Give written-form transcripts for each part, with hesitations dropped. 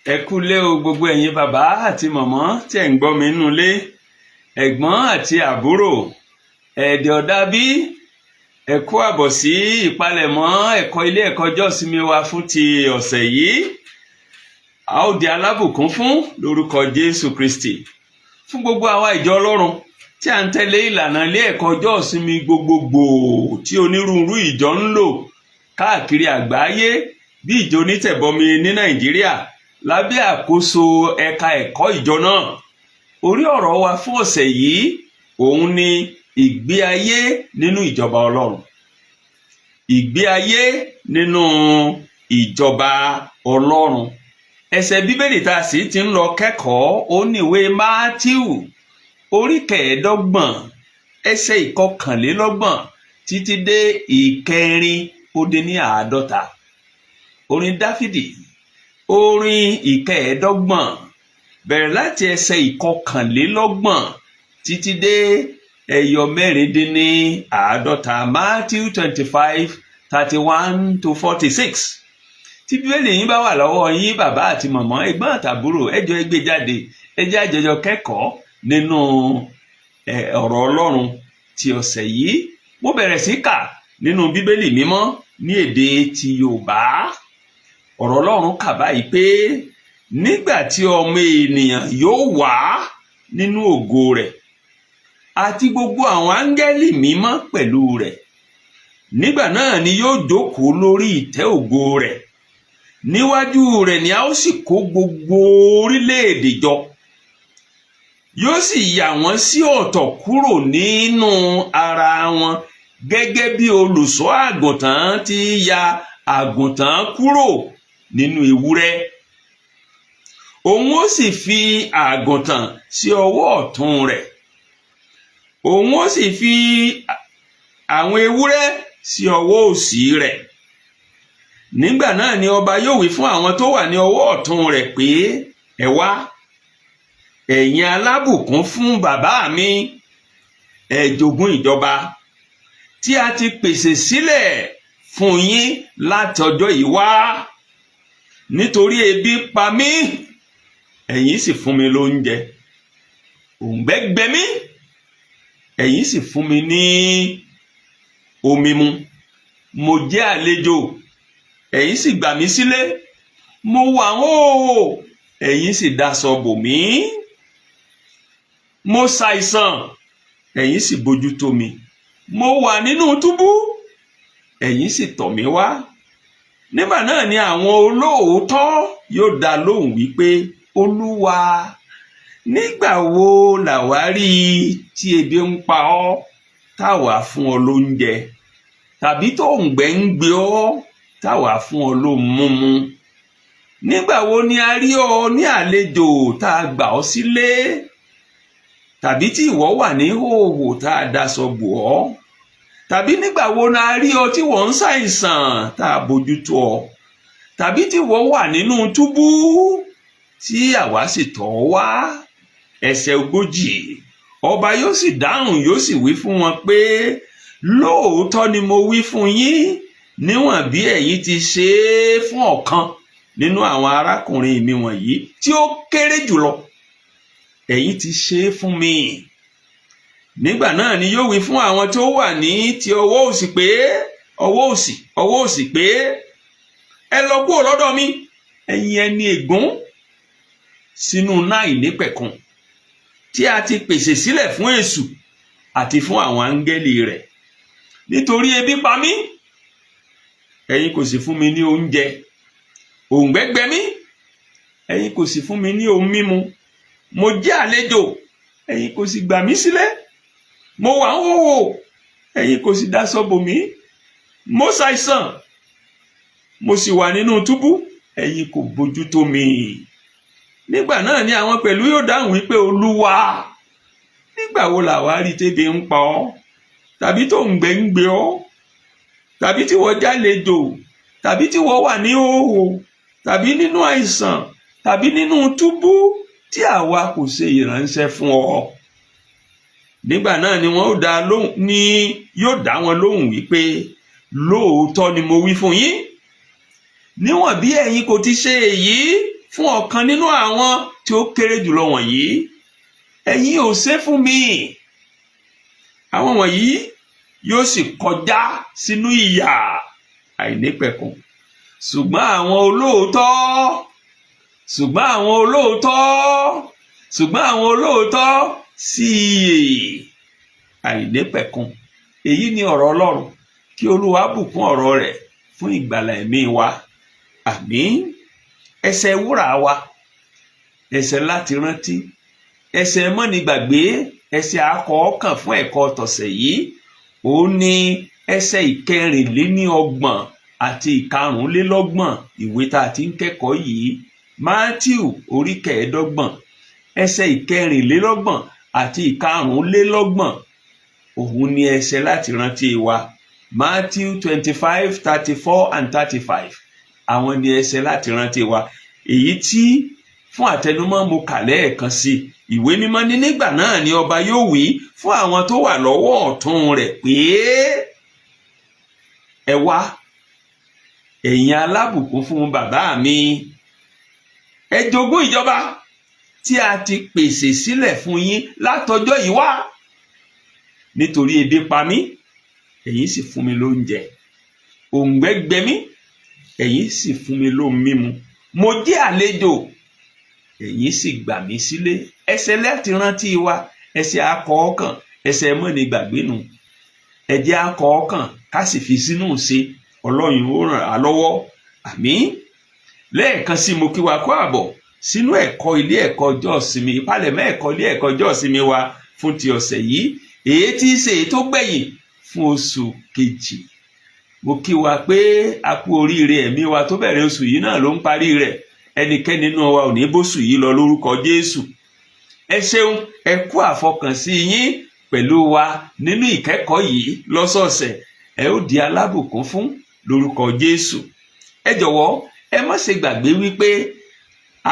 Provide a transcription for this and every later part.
Ẹ kúlé o gbogbo ẹ̀yin bàbá àti màmá tí ẹ̀ ń gbọ́ mi nínú ilé, ẹ̀gbọ́n àti àbúrò, ẹ̀dẹ̀ ọ̀dà bí ẹ kú àbọ̀ sí ìpalẹ̀mọ́ ẹ̀kọ́ ilé ẹ̀kọ́ jọ́sìnmi wa fún ti ọ̀sẹ̀ yìí. A ó di alábùkún fún lórúkọ Jésù Kristi. Fún gbogbo àwa ìjọ Ọlọ́run tí a ń tẹ̀lé ìlànà ilé ẹ̀kọ́ jọ́sìnmi gbogbogbò tí onírúurú ìjọ ń lò káàkiri àgbáyé bí ìjọ onítẹ̀bọmi ní Nàìjíríà lábẹ́ àkóso ẹ̀ka ẹ̀kọ́ ìjọ náà. Orí ọ̀rọ̀ wa fún ọ̀sẹ̀ yìí òun ni ìgbé ayé nínú ìjọba Ọlọ́run. Ìgbé ayé nínú ìjọba Ọlọ́run. Ẹsẹ̀ Bíbélì tá a sì ti ń lọ kẹ́kọ̀ọ́ ó ní ìwé Mátíù orí 25 ẹsẹ̀ 21 títí dé 450. Orin Dáfídì orin 25 bẹ̀rẹ̀ láti ẹsẹ̀ 21 títí dé 450. Matthew 25:31-46. Tí Bíbélì yín bá wà lọ́wọ́ yín bàbá àti màmá, ẹ̀gbọ́n àtàbúrò, ẹ jọ̀ọ́ ẹ gbé jáde, ẹ jẹ́ àjọjọ kẹ́kọ̀ọ́ nínú ọ̀rọ̀ Ọlọ́run ti ọ̀sẹ̀ yìí. Mo bẹ̀rẹ̀ sí kà nínú Bíbélì mímọ́ ní èdè ti Yorùbá. Ọ̀rọ̀ Ọlọ́run kà báyìí pé nígbà tí ọmọ ènìyàn yóò wá nínú ògo rẹ̀ àti gbogbo àwọn áńgẹ́lì mímọ́ pẹ̀lú rẹ̀, nígbà náà ni yóò jókòó lórí ìtẹ́ ògo rẹ̀. Níwájú rẹ̀ ni a ó sì kó gbogbo orílẹ̀-èdè jọ. Yóò sì yà wọ́n sí ọ̀tọ̀ kúrò nínú ara wọn gẹ́gẹ́ bí olùṣọ́ àgùntàn ti ya àgùntàn kúrò nínú ewúrẹ́. Òun ó sì fi àgùntàn sí ọwọ́ ọ̀tún rẹ̀. Òun ó sì fi àwọn ewúrẹ́ sí ọwọ́ òsì rẹ̀. Nígbà náà ni ọba yóò wí fún àwọn tó wà ní ọwọ́ ọ̀tún rẹ̀ pé, ẹ wá, ẹ̀yin alábùkún fún bàbá mi, ẹ jogún ìjọba tí a ti pèsè sílẹ̀ fún yín láti ọjọ́ yìí wá. Nítorí ebi pa mí, ẹ̀yin sì fún mi lóúnjẹ. Òǹgbẹ gbẹ mí, ẹ̀yin sì fún mi ní omi mu. Mo jẹ́ àlejò, ẹ̀yin sì gbà mí sílé. Mo wà hóhò, ẹ̀yin sì daṣọ bò mí. Mo ṣàìsàn, ẹ̀yin sì bójú tó mi. Mo wà nínú túbú, ẹ̀yin sì tọ̀ mí wá. Nígbà náà ni àwọn olóòótọ́ yóò dá lóhùn wípé, Olúwa, nígbà wo làwa rí tí ebi ń pa ọ́ táwa fún ọ lóúnjẹ, tàbí tó òǹgbẹ ń gbẹ ọ́ táwa fún ọ lóhun mímu? Nígbà wo ni a rí ọ ní àlejò tá a gbà ọ́ sílé, tàbí tí ìwọ wà ní hòhò tá a daṣọ bò ọ́? Tàbí nígbà wo ni a rí ọ tí wọ́n ń ṣàìsàn tá a bójútó ọ? Tàbí tí wọ́n wà nínú túbú tí àwa sì tọ̀ ọ́ wá? Ẹsẹ̀ 40. Ọba yóò sì dáhùn, yóò sì wí fún wọn pé, lóòótọ́ ni mo wí fún yín, níwọ̀n bí ẹ̀yin ti ṣe é fún ọ̀kan nínú àwọn arákùnrin mi wọ̀nyí tí ó kéré jùlọ, ẹ̀yin ti ṣe é fún mi. Nígbà náà ni yóò wí fún àwọn tó wà ní ti ọwọ́ òsì pé, ọwọ́ òsì pé, ẹ lọ kúrò lọ́dọ̀ mi, ẹ̀yin ẹni ègún, sínú iná àìnípẹ̀kun tí a ti pèsè sílẹ̀ fún èṣù àti fún àwọn áńgẹ́lì rẹ̀. Nítorí ebi pa mí, ẹ̀yin kò sì fún mi ní oúnjẹ. Òǹgbẹ gbẹ mí, ẹ̀yin kò sì fún mi ní ohun mímu. Mo jẹ́ àlejò, ẹ̀yin kò sì gbà mí sílé. Mo wà hóhò, ẹ̀yin kò sì daṣọ bò mí. Mo ṣàìsàn, mo sì wà nínú túbú, ẹ̀yin kò bójú tó mi. Nígbà náà ni àwọn pẹ̀lú yóò dáhùn wípé, Olúwa, nígbà wo làwa rí tébi ń pa ọ́, tàbí tó òǹgbẹ ń gbẹ ọ́, tàbí tí wọ́n jálejò, tàbí tí wọ́n wà ní hòhò, tàbí nínú àìsàn, tàbí nínú túbú tí àwa kò ṣe ìránṣẹ́ fún ọ? Nígbà náà ni yóò dá wọn lóhùn wípé, lóòótọ́ ni mo wí fún yín, níwọ̀n bí ẹ̀yin kò ti ṣe èyí fún ọ̀kan nínú àwọn tí ó kéré jùlọ wọ̀nyí, ẹ̀yin ò ṣe fún mi. Àwọn wọ̀nyí yóò sì kọjá sínú ìyà àìnípẹ̀kun. Ṣùgbọ́n àwọn olóòótọ́ sí ìyè àìnípẹ̀kun. Èyí ni ọ̀rọ̀ Ọlọ́run. Kí Olúwa bùkún ọ̀rọ̀ rẹ̀ fún ìgbàlà ẹ̀mí wa. Àmín. Ẹsẹ̀ wúrà wa, ẹsẹ̀ láti rántí, ẹsẹ̀ mọ́nigbàgbé, ẹsẹ̀ akọ̀ọ̀kan fún ẹ̀kọ́ tọ̀sẹ̀ yìí, òun ni ẹsẹ̀ 24 àti 25 ìwé tá a ti ń kẹ́kọ̀ọ́ yìí. Mátíù orí 15, ẹsẹ̀ 24 àti 25, òun ni ẹsẹ̀ láti rántí wa. Matthew 25, 34 and 35. Àwọn ni ẹsẹ̀ láti rántí wa. Èyí tí fún àtẹnumọ́ mo kà lẹ́ẹ̀kan sí. Ìwé mímọ́ ní nígbà náà ni ọba yóò wí fún àwọn tó wà lọ́wọ́ ọ̀tún rẹ̀ pé, ẹ wá, ẹ̀yin alábùkún fún bàbá mi, ẹ jogún ìjọba tí a ti pèsè sílẹ̀ fún yín látọjọ́ yìí wá. Nítorí ebi pa mí, ẹ̀yin sì fún mi lóúnjẹ. Òǹgbẹ gbẹ mí, ẹ̀yin sì fún mi lóhun mímu. Mo jẹ́ àlejò, ẹ̀yin sì gbà mí sílé. Ẹsẹ̀ láti rántí wa, ẹsẹ̀ akọ̀ọ̀kan, ẹsẹ̀ mọ́nigbàgbé nù. Ẹ jẹ́ akọ̀ọ̀kan ká sì fi sínú ṣe. Ọlọ́run ó ràn á lọ́wọ́. Àmín. Lẹ́ẹ̀kan sí mo kí wa kó àbọ̀ sínú ẹ̀kọ́ ilé ẹ̀kọ́ ọjọ́ ìsinmi, ìpalẹ̀mọ́ ẹ̀kọ́ ilé ẹ̀kọ́ ọjọ́ ìsinmi wa fún ti ọ̀sẹ̀ yìí, èyí tí í ṣe èyí tó gbẹ̀yìn fún oṣù kejì. Mo kí wa pé a kú oríire. Ẹ̀mí wa tó bẹ̀rẹ̀ oṣù yìí náà ló ń parí rẹ̀. Ẹnikẹ́ni nínú wa ò ní bóṣù yìí lọ lórúkọ Jésù. Ẹ ṣeun, ẹ kú àfọkànsí yín pẹ̀lú wa nínú ìkẹ́kọ̀ọ́ yìí lọ́sọ̀ọ̀sẹ̀. Ẹ ó di alábùkún fún lórúkọ Jésù. Ẹ jọ̀wọ́, ẹ má ṣe gbàgbé wípé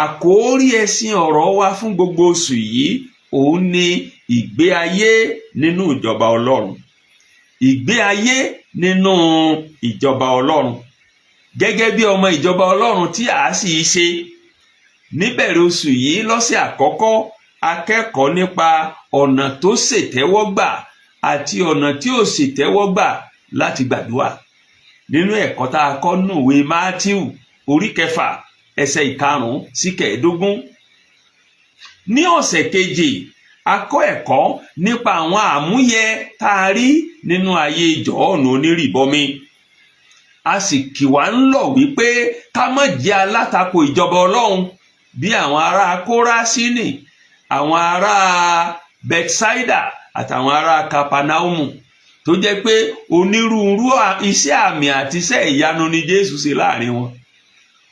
àkórí ẹ̀sìn ọ̀rọ̀ wa fún gbogbo oṣù yìí òun ni ìgbé ayé nínú ìjọba Ọlọ́run. Ìgbé ayé nínú ìjọba Ọlọ́run. Gẹ́gẹ́ bí ọmọ ìjọba Ọlọ́run tí a sì ṣe níbẹ̀rẹ̀ oṣù yìí lọ́sẹ̀ àkọ́kọ́, akẹ́kọ̀ọ́ nípa ọ̀nà tó ṣètẹ́wọ́gbà àti ọ̀nà tí ò ṣètẹ́wọ́gbà láti gbàdúrà. Nínú ẹ̀kọ́ tá a kọ́ nínú ìwé Mátíù orí 6 ẹsẹ̀ 5 sí 15. Ní ọ̀sẹ̀ kejì, a kọ́ ẹ̀kọ́ nípa àwọn àmúyẹ tá a rí nínú ayé Jòhánù onírìbọmi. A sì kì wá ń lọ̀ wípé ká má jẹ́ alátakò ìjọba Ọlọ́run bí àwọn ará Kórásínì, àwọn ará Bethsaida àtàwọn ará Kapanaumu, tó jẹ́ pé onírúurú iṣẹ́ àmì àti iṣẹ́ ìyanu ni Jésù ṣe láàrin wọn.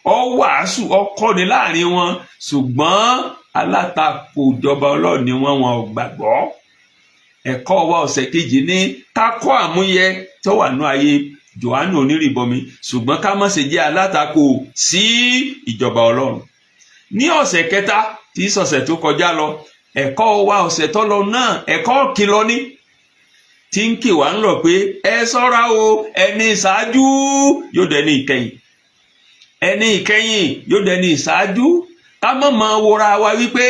Ó wàásù, ó kọ́ni láàrin wọn, ṣùgbọ́n alátakò ìjọba Ọlọ́run ni wọn ò gbàgbọ́. Ẹ̀kọ́ wa ọ̀sẹ̀ kejì ní ká kọ́ àmúyẹ tó wà nínú ayé Jòhánù onírìbọmi, ṣùgbọ́n ká má ṣe jẹ́ alátakò sí ìjọba Ọlọ́run. Ní ọ̀sẹ̀ kẹta tí í ṣọ̀sẹ̀ tó kọjá lọ, ẹ̀kọ́ wa ọ̀sẹ̀ tó lọ náà ẹ̀kọ́ kìlọ̀ ni, tí ń kì wá ń lọ pé ẹ ṣọ́ra o, ẹni ìṣáájú yóò dẹni ìkẹyìn. Ẹni ìkẹyìn yóò dẹni ìṣáájú. Ká má máa wòra wa wípé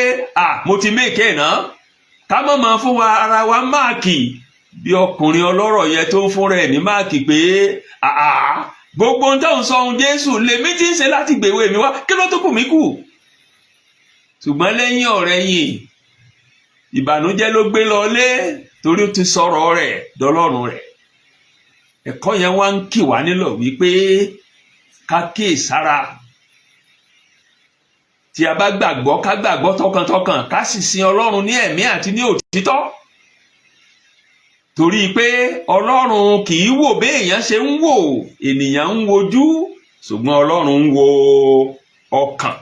mo ti méèké náà. Ká má máa fún wa ara wa máàkì bí ọkùnrin ọlọ́rọ̀ yẹn tó ń fúnra ẹ̀ ní máàkì pé gbogbo ohun tó ń sọ ohun Jésù lèmi ti ń ṣe láti gbèwé mi wá, kí ló tó kù mí kù. Ṣùgbọ́n lẹ́yìn ọ̀rẹ̀yìn ìbànújẹ́ ló gbé lọlé torí ó ti sọ̀rọ̀ rẹ̀ dọlọ́run rẹ̀. Ẹ̀kọ́ yẹn wá ń kì wá nílọ̀ wípé ká kíyèsára. Tí a bá gbàgbọ́, ká gbàgbọ́ tọkàntọkàn, ká sì sin Ọlọ́run ní ẹ̀mí àti ní òtítọ́. Torí pé Ọlọ́run kì í wò bí èèyàn ṣe ń wò, ènìyàn ń wojú, ṣùgbọ́n Ọlọ́run ń wo ọkàn.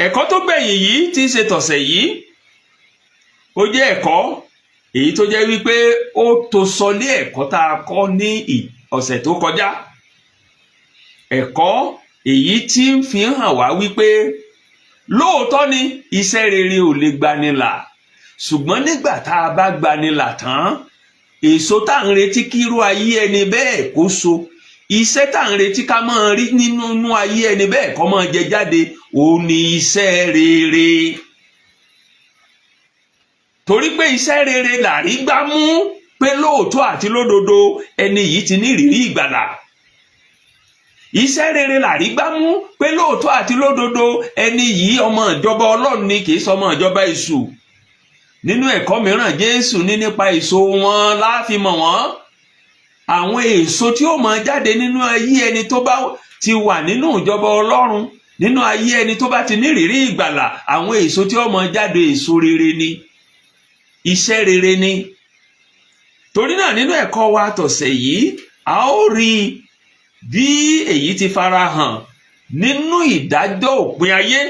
Ẹ̀kọ́ tó gbẹ̀yìn yìí tí í ṣe tọ̀sẹ̀ yìí, ó jẹ́ ẹ̀kọ́ èyí tó jẹ́ wípé ó tó sọlé ẹ̀kọ́ tá a kọ́ ní ọ̀sẹ̀ tó kọjá. Ẹ̀kọ́ èyí tí ń fi hàn wá wípé lóòótọ́ ni iṣẹ́ rere ò lè gbanilà, ṣùgbọ́n nígbà tá a bá gbanilà tán, èso tá à ń retí kírú ayé ẹni bẹ́ẹ̀ kó so, iṣẹ́ tá à ń retí ká máa rí nínú ayé ẹni bẹ́ẹ̀ kó máa jẹ jáde òun ni iṣẹ́ rere. Torí pé iṣẹ́ rere làrí gbá mú pé lóòótọ́ àti lódodo ẹni yìí ti ní ìrírí ìgbàlà. Iṣẹ́ rere làrí gbá mú pé lóòótọ́ àti lódodo ẹni yìí ọmọ ìjọba Ọlọ́run ni, kì í sọmọ ìjọba èṣù. Nínú ẹ̀kọ́ mìíràn Jésù ní nípa èso wọn la fi mọ̀ wọ́n. Àwọn èso tí ó máa jáde nínú ayé ẹni tó bá ti wà nínú ìjọba Ọlọ́run, nínú ayé ẹni tó bá ti ní ìrírí ìgbàlà, àwọn èso tí ó máa jáde èso rere ni, iṣẹ́ rere ni. Torí náà nínú ẹ̀kọ́ wa tọ̀sẹ̀ yìí a ó rí bí èyí ti farahàn nínú ìdájọ́ òpin ayé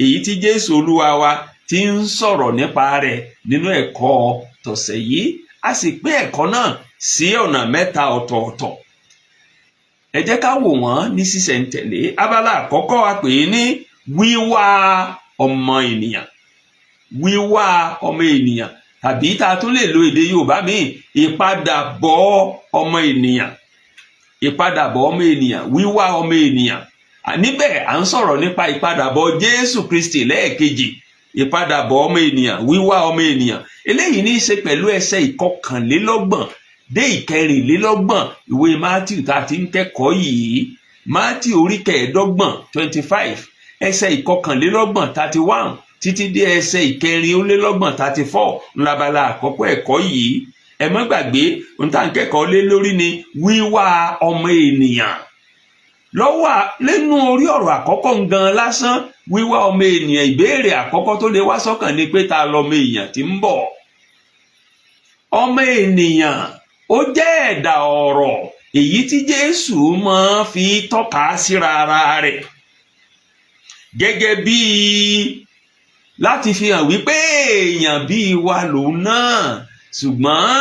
èyí tí Jésù Olúwa wa ti ń sọ̀rọ̀ nípa rẹ̀ nínú ẹ̀kọ́ tọ̀sẹ̀ yìí. A sì pín ẹ̀kọ́ náà sí ọ̀nà mẹ́ta ọ̀tọ̀ọ̀tọ̀. Ẹ jẹ́ ká wò wọ́n ní sísẹ̀ntẹ̀lé. Abala àkọ́kọ́ a pè é ní wíwá ọmọ ènìyàn. Wíwá ọmọ ènìyàn, tàbí tá a tún lè lo èdè Yorùbá míì, ìpadàbọ̀ ọmọ ènìyàn. Ìpadàbọ̀ ọmọ ènìyàn, wíwá ọmọ ènìyàn. Níbẹ̀ à ń sọ̀rọ̀ nípa ìpadàbọ̀ Jésù Kristi lẹ́ẹ̀kejì. Ìpadàbọ̀ ọmọ ènìyàn, wíwá ọmọ ènìyàn. Eléyìí ní í ṣe pẹ̀lú ẹsẹ̀ ìkọkànlélọ́gbọ̀n dé ìkẹrìnlélọ́gbọ̀n ìwé Mátíù tá a ti ń kẹ́kọ̀ọ́ yìí. Mátíù orí kẹẹ̀ẹ́dọ́gbọ̀n 25, ẹsẹ̀ ìkọkànlélọ́gbọ̀n 31 títí dé ẹsẹ̀ ìkẹrìnlélọ́gbọ̀n 34 ńlábala àkọ́kọ́ ẹ̀kọ́ yìí. Ẹ má gbàgbé ohun tá à ń kẹ́kọ̀ọ́ lé lórí ni wíwá ọmọ ènìyàn. Lọ́wọ́ lẹ́nu orí ọ̀rọ̀ àkọ́kọ́ gan lásán, wíwá ọmọ ènìyàn, ìbéèrè àkọ́kọ́ tó lè wá sọ́kàn ni pé ta lọmọ èèyàn tí ń bọ̀. Ọmọ ènìyàn ó jẹ́ ẹ̀dà ọ̀rọ̀ èyí tí Jésù máa fi tọ́ka síra ara rẹ̀ gẹ́gẹ́ bí láti fi hàn wípé èèyàn bíi wa lòun náà, ṣùgbọ́n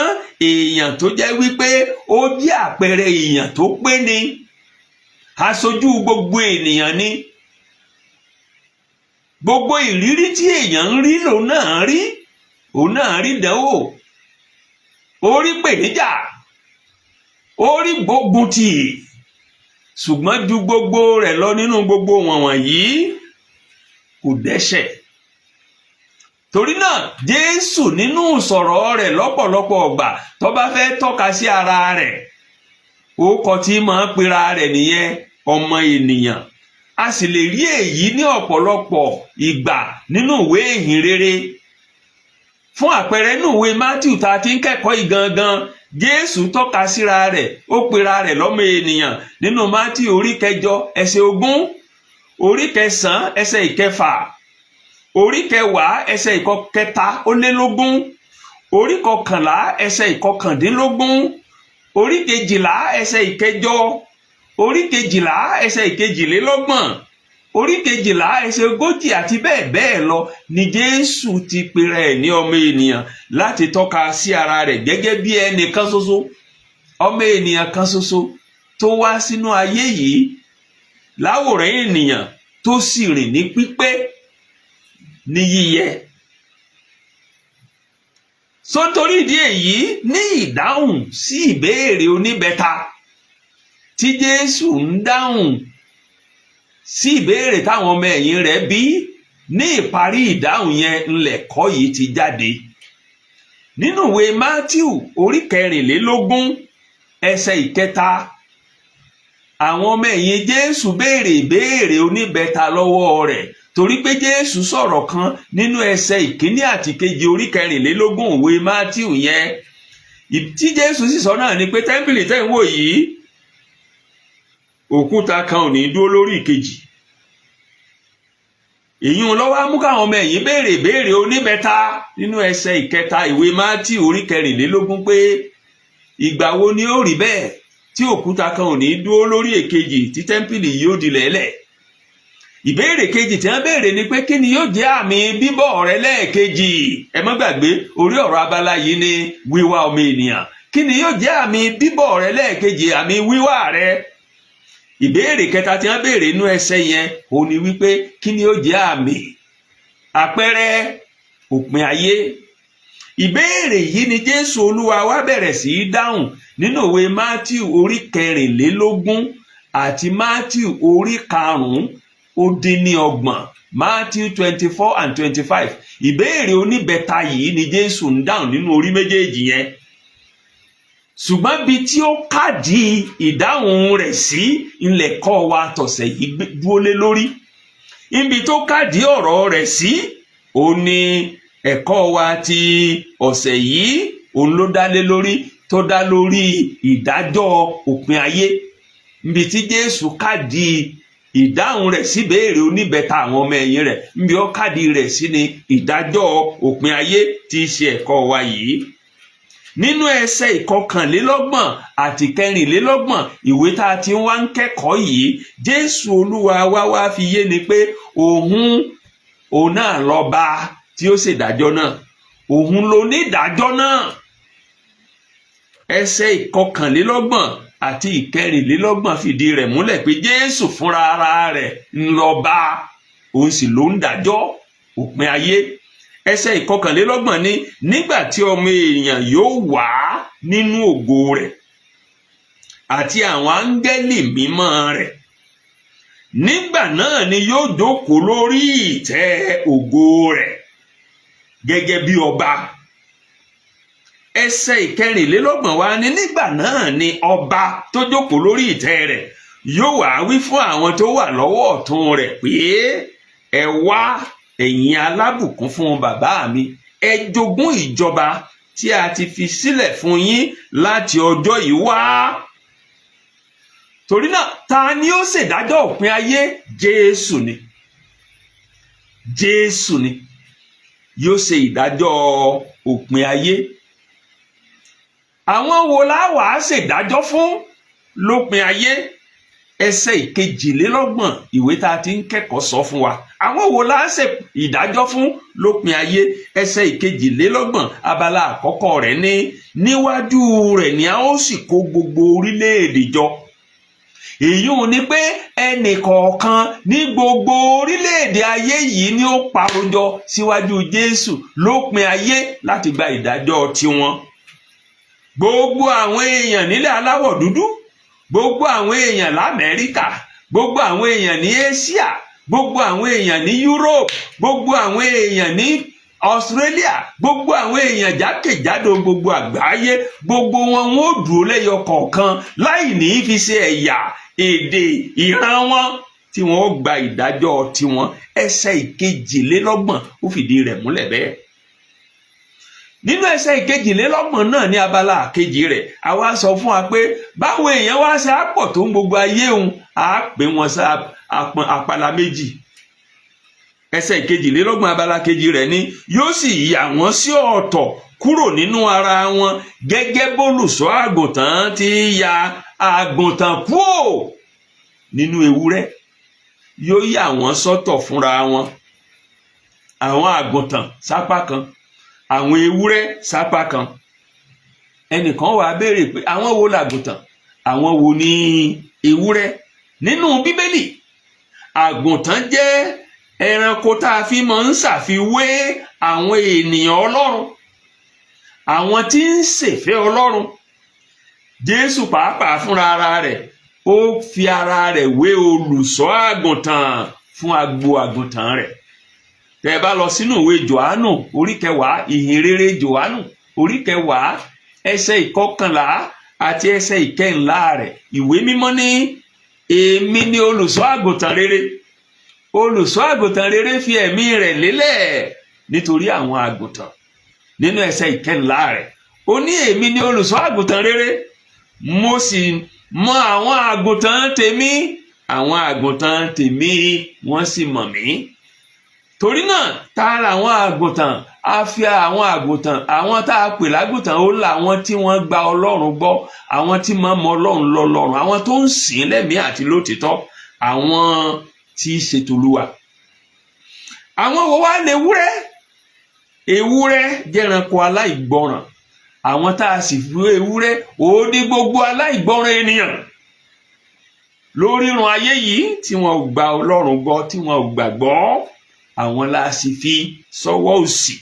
èèyàn tó jẹ́ wípé ó jẹ́ àpẹẹrẹ èèyàn tó pé ni, aṣojú gbogbo ènìyàn ni. Gbogbo ìrírí tí èèyàn ń rí lòun náà rí, òun náà rí dánwò, ó rí pèníjà, ó rí gbógun tì, ṣùgbọ́n ju gbogbo rẹ̀ lọ nínú gbogbo wọ̀nyí kò dẹ́ṣẹ̀. Torí náà Jésù nínú sọ̀rọ̀ rẹ̀ lọ́pọ̀lọpọ̀ ọgbà tó bá fẹ́ tọ́ka sí ara rẹ̀, orúkọ tí máa ń pera rẹ̀ nìyẹn, ọmọ ènìyàn. A sì lè rí èyí ní ọ̀pọ̀lọpọ̀ ìgbà nínú ìwé ìhìn rere. Fún àpẹẹrẹ nínú ìwé Mátíù tá a ti ń kẹ́kọ̀ọ́ ìgangan, Jésù tọ́ka síra rẹ̀, ó pera rẹ̀ lọ́mọ ènìyàn nínú Mátíù orí 8 ẹsẹ̀ 20, orí 9 ẹsẹ̀ 6, orí 10 ẹsẹ̀ 7, orí 11 ẹsẹ̀ 19, orí 12 ẹsẹ̀ 8, orí 12 ẹsẹ̀ 22, orí 12 ẹsẹ̀ 40 àti bẹ́ẹ̀ bẹ́ẹ̀ lọ ni Jésù ti pera ẹ̀ ní ọmọ ènìyàn láti tọ́ka sí ara rẹ̀ gẹ́gẹ́ bí ẹnìkan ṣoṣo, ọmọ ènìyàn kan ṣoṣo tó wá sínú ayé yìí láwòrán ènìyàn tó sì rìn ní pípé ní yíyẹ. Nítorí ìdí èyí, ní ìdáhùn sí ìbéèrè oníbẹta tí Jésù ń dáhùn sí ìbéèrè táwọn ọmọ ẹ̀yìn rẹ̀ bí, ní ìparí ìdáhùn yẹn ńlẹ̀kọ́ yìí ti jáde. Nínú ìwé Mátíù orí 24 ẹsẹ̀ 3, àwọn ọmọ ẹ̀yìn Jésù béèrè ìbéèrè oníbẹta lọ́wọ́ rẹ̀, torí pé Jésù sọ̀rọ̀ kan nínú ẹsẹ̀ 1 àti 2 orí 24 ìwé Mátíù yẹn. Tí Jésù sì sọ náà ni pé tẹ́ḿpìlì tẹ́ ń wò yìí, òkúta kan ò ní dúró lórí ìkejì. Èyí ló wá mú káwọn ọmọ ẹ̀yìn béèrè ìbéèrè oníbẹta nínú ẹsẹ̀ 3 ìwé Mátíù orí 24 pé ìgbà wo ni ó rí bẹ́ẹ̀ tí òkúta kan ò ní dúró lórí èkejì tí tẹ́ḿpìlì yóò di lẹ́lẹ̀. Ìbéèrè kejì tí wọ́n béèrè ni pé kí ni yóò jẹ́ àmì bíbọ̀ rẹ̀ lẹ́ẹ̀kejì. Ẹ má gbàgbé orí ọ̀rọ̀ abala yìí ni wíwá ọmọ ènìyàn. Kí ni yóò jẹ́ àmì bíbọ̀ rẹ̀ lẹ́ẹ̀kejì, àmì wíwá rẹ̀? Ìbéèrè kẹta tí wọ́n béèrè inú ẹsẹ̀ yẹn ó ní wípé kí ni yóò jẹ́ àmì, àpẹẹrẹ òpin ayé. ìbéèrè yìí ni Jésù Olúwa wa bẹ̀rẹ̀ sí í dáhùn nínú ìwé Mátíù orí 24 àti Mátíù orí 5-30, Mátíù 24 and 25. ìbéèrè oníbẹ̀ta yìí ni Jésù ń dáhùn nínú orí méjèèjì yẹn. ṣùgbọ́n bí tí ó kádì ìdáhùn rẹ̀ sí ilẹ̀kọ́ wa tọ̀sẹ̀ yìí dúró lé lórí. ibi tó kádì ọ̀rọ̀ rẹ̀ sí òun ni ẹ̀kọ́ wa ti ọ̀sẹ̀ yìí òun ló dá lé lórí, tó dá lórí ìdájọ́ òpin ayé. níbi tí Jésù kádì ìdáhùn rẹ̀ sí béèrè oníbẹ̀ta àwọn ọmọ ẹ̀yìn rẹ̀, níbi ó kádì rẹ̀ sí ni ìdájọ́ òpin ayé tí í ṣe ẹ̀kọ́ wa yìí. nínú ẹsẹ̀ 21 àti 24 ìwé tá a ti wá ń kẹ́kọ̀ọ́ yìí, Jésù Olúwa wá fi yé ni pé òun náà lọ́ba tí ó ṣèdájọ́ náà, òun ló ní ìdájọ́ náà. ẹsẹ̀ 21 àti 24 fìdí rẹ̀ múlẹ̀ pé Jésù fúnra ara rẹ̀ ń lọ́ba, òun sì ló ń dájọ́ òpin ayé. ẹsẹ̀ 21 ní nígbà tí ọmọ èèyàn yóò wá nínú ògo rẹ̀ àti àwọn áńgẹ́lì mímọ́ rẹ̀, nígbà náà ni yóò jókòó lórí ìtẹ́ ògo rẹ̀ gẹ́gẹ́ bí ọba. ẹsẹ̀ 24 wá ní nígbà náà ni ọba tó jókòó lórí ìtẹ́ rẹ̀ yóò wá wí fún àwọn tó wà lọ́wọ́ ọ̀tún rẹ̀ pé ẹ wá ẹ̀yin alábùkún fún bàbá mi, ẹ jogún ìjọba tí a ti fi sílẹ̀ fún yín láti ọjọ́ yìí wá. torí náà ta ni ó ṣèdájọ́ òpin ayé? Jésù ni. Jésù ni yóò ṣe ìdájọ́ òpin ayé. àwọn wo la wá ṣèdájọ́ fún lópin ayé? ẹsẹ̀ 22 ìwé tá a ti ń kẹ́kọ̀ọ́ sọ fún wa. àwọn wo la ṣe ìdájọ́ fún lópin ayé? ẹsẹ̀ 22 abala àkọ́kọ́ rẹ̀ ní níwájú rẹ̀ ni a ó sì kó gbogbo orílẹ̀-èdè jọ. èyí ò ní pé ẹnì kọ̀ọ̀kan ní gbogbo orílẹ̀-èdè ayé yìí ni ó parojọ síwájú Jésù lópin ayé láti gba ìdájọ́ tiwọn. gbogbo àwọn èèyàn nílẹ̀ aláwọ̀ dúdú, gbogbo àwọn èèyàn l'Amẹ́ríkà, gbogbo àwọn èèyàn ní Asia, gbogbo àwọn èèyàn ní Europe, gbogbo àwọn èèyàn ní Australia, gbogbo àwọn èèyàn jákèjádò gbogbo àgbáyé, gbogbo wọn ó dúró lẹ́yọ kọ̀ọ̀kan láì ní fi ṣe ẹ̀yà, èdè, ìran wọn tí wọn ó gba ìdájọ́ tiwọn. ẹsẹ̀ 22 ó fìdí rẹ̀ múlẹ̀ bẹ́ẹ̀. nínú ẹsẹ̀ 22 náà ní abala kejì rẹ̀ àwa sọ fún wa pé báwo èèyàn wá ṣe àpọ̀ tó ń gbogbo ayé òun á pè wọn sí apala méjì. ẹsẹ̀ 22 abala kejì rẹ̀ ní yóò sì yà wọ́n sí ọ̀tọ̀ kúrò nínú ara wọn gẹ́gẹ́ bólùṣọ́ àgùntàn ti ya àgùntàn kúrò nínú ewúrẹ́. yóò yà wọ́n sọ́tọ̀ fúnra wọn, àwọn àgùntàn sápá kan, àwọn ewúrẹ́ sápá kan. ẹnìkan wá béèrè pé àwọn wo làgùntàn, àwọn wo ni ewúrẹ́? nínú Bíbélì àgùntàn jẹ́ ẹranko tá a fi máa ń ṣàfiwé àwọn ènìyàn Ọlọ́run, àwọn tí ń ṣèfẹ́ Ọlọ́run. Jésù pàápàá fúnra ara rẹ̀ ó fi ara rẹ̀ wé olùṣọ́ àgùntàn fún agbo àgùntàn rẹ̀. tẹ́ bá lọ sínú ìwé Jòhánù orí 10, ìhìn rere Jòhánù orí 10 ẹsẹ̀ 11 àti ẹsẹ̀ 14 rẹ̀, ìwé mímọ́ ní èmi ni olùṣọ́ àgùntàn rere. olùṣọ́ àgùntàn rere fi ẹ̀mí rẹ̀ lélẹ̀ nítorí àwọn àgùntàn. nínú ẹsẹ̀ 14 rẹ̀ ó ní èmi ni olùṣọ́ àgùntàn rere, mo sì mọ àwọn àgùntàn tèmi, àwọn àgùntàn tèmi wọ́n sì mọ̀ mí. torí náà ta làwọn àgùntàn? a fi àwọn àgùntàn, àwọn tá a pè lágùntàn ó làwọn tí wọ́n gba Ọlọ́run gbọ́, àwọn tí máa mọ Ọlọ́run lọ́lọ́run, àwọn tó ń sìn lẹ́mìí àti lótìtọ́, àwọn tí í ṣe t'Olúwa. àwọn wo wá lè ewúrẹ́? ewúrẹ́ jẹ́ ẹranko aláìgbọràn. àwọn tá a sì fi ewúrẹ́ ó ní gbogbo aláìgbọràn ènìyàn lórírun ayé yìí tí wọn ò gba Ọlọ́run gbọ́, tí wọn ò gbàgbọ́. àwọn la sì fi sọ́wọ́ òsì.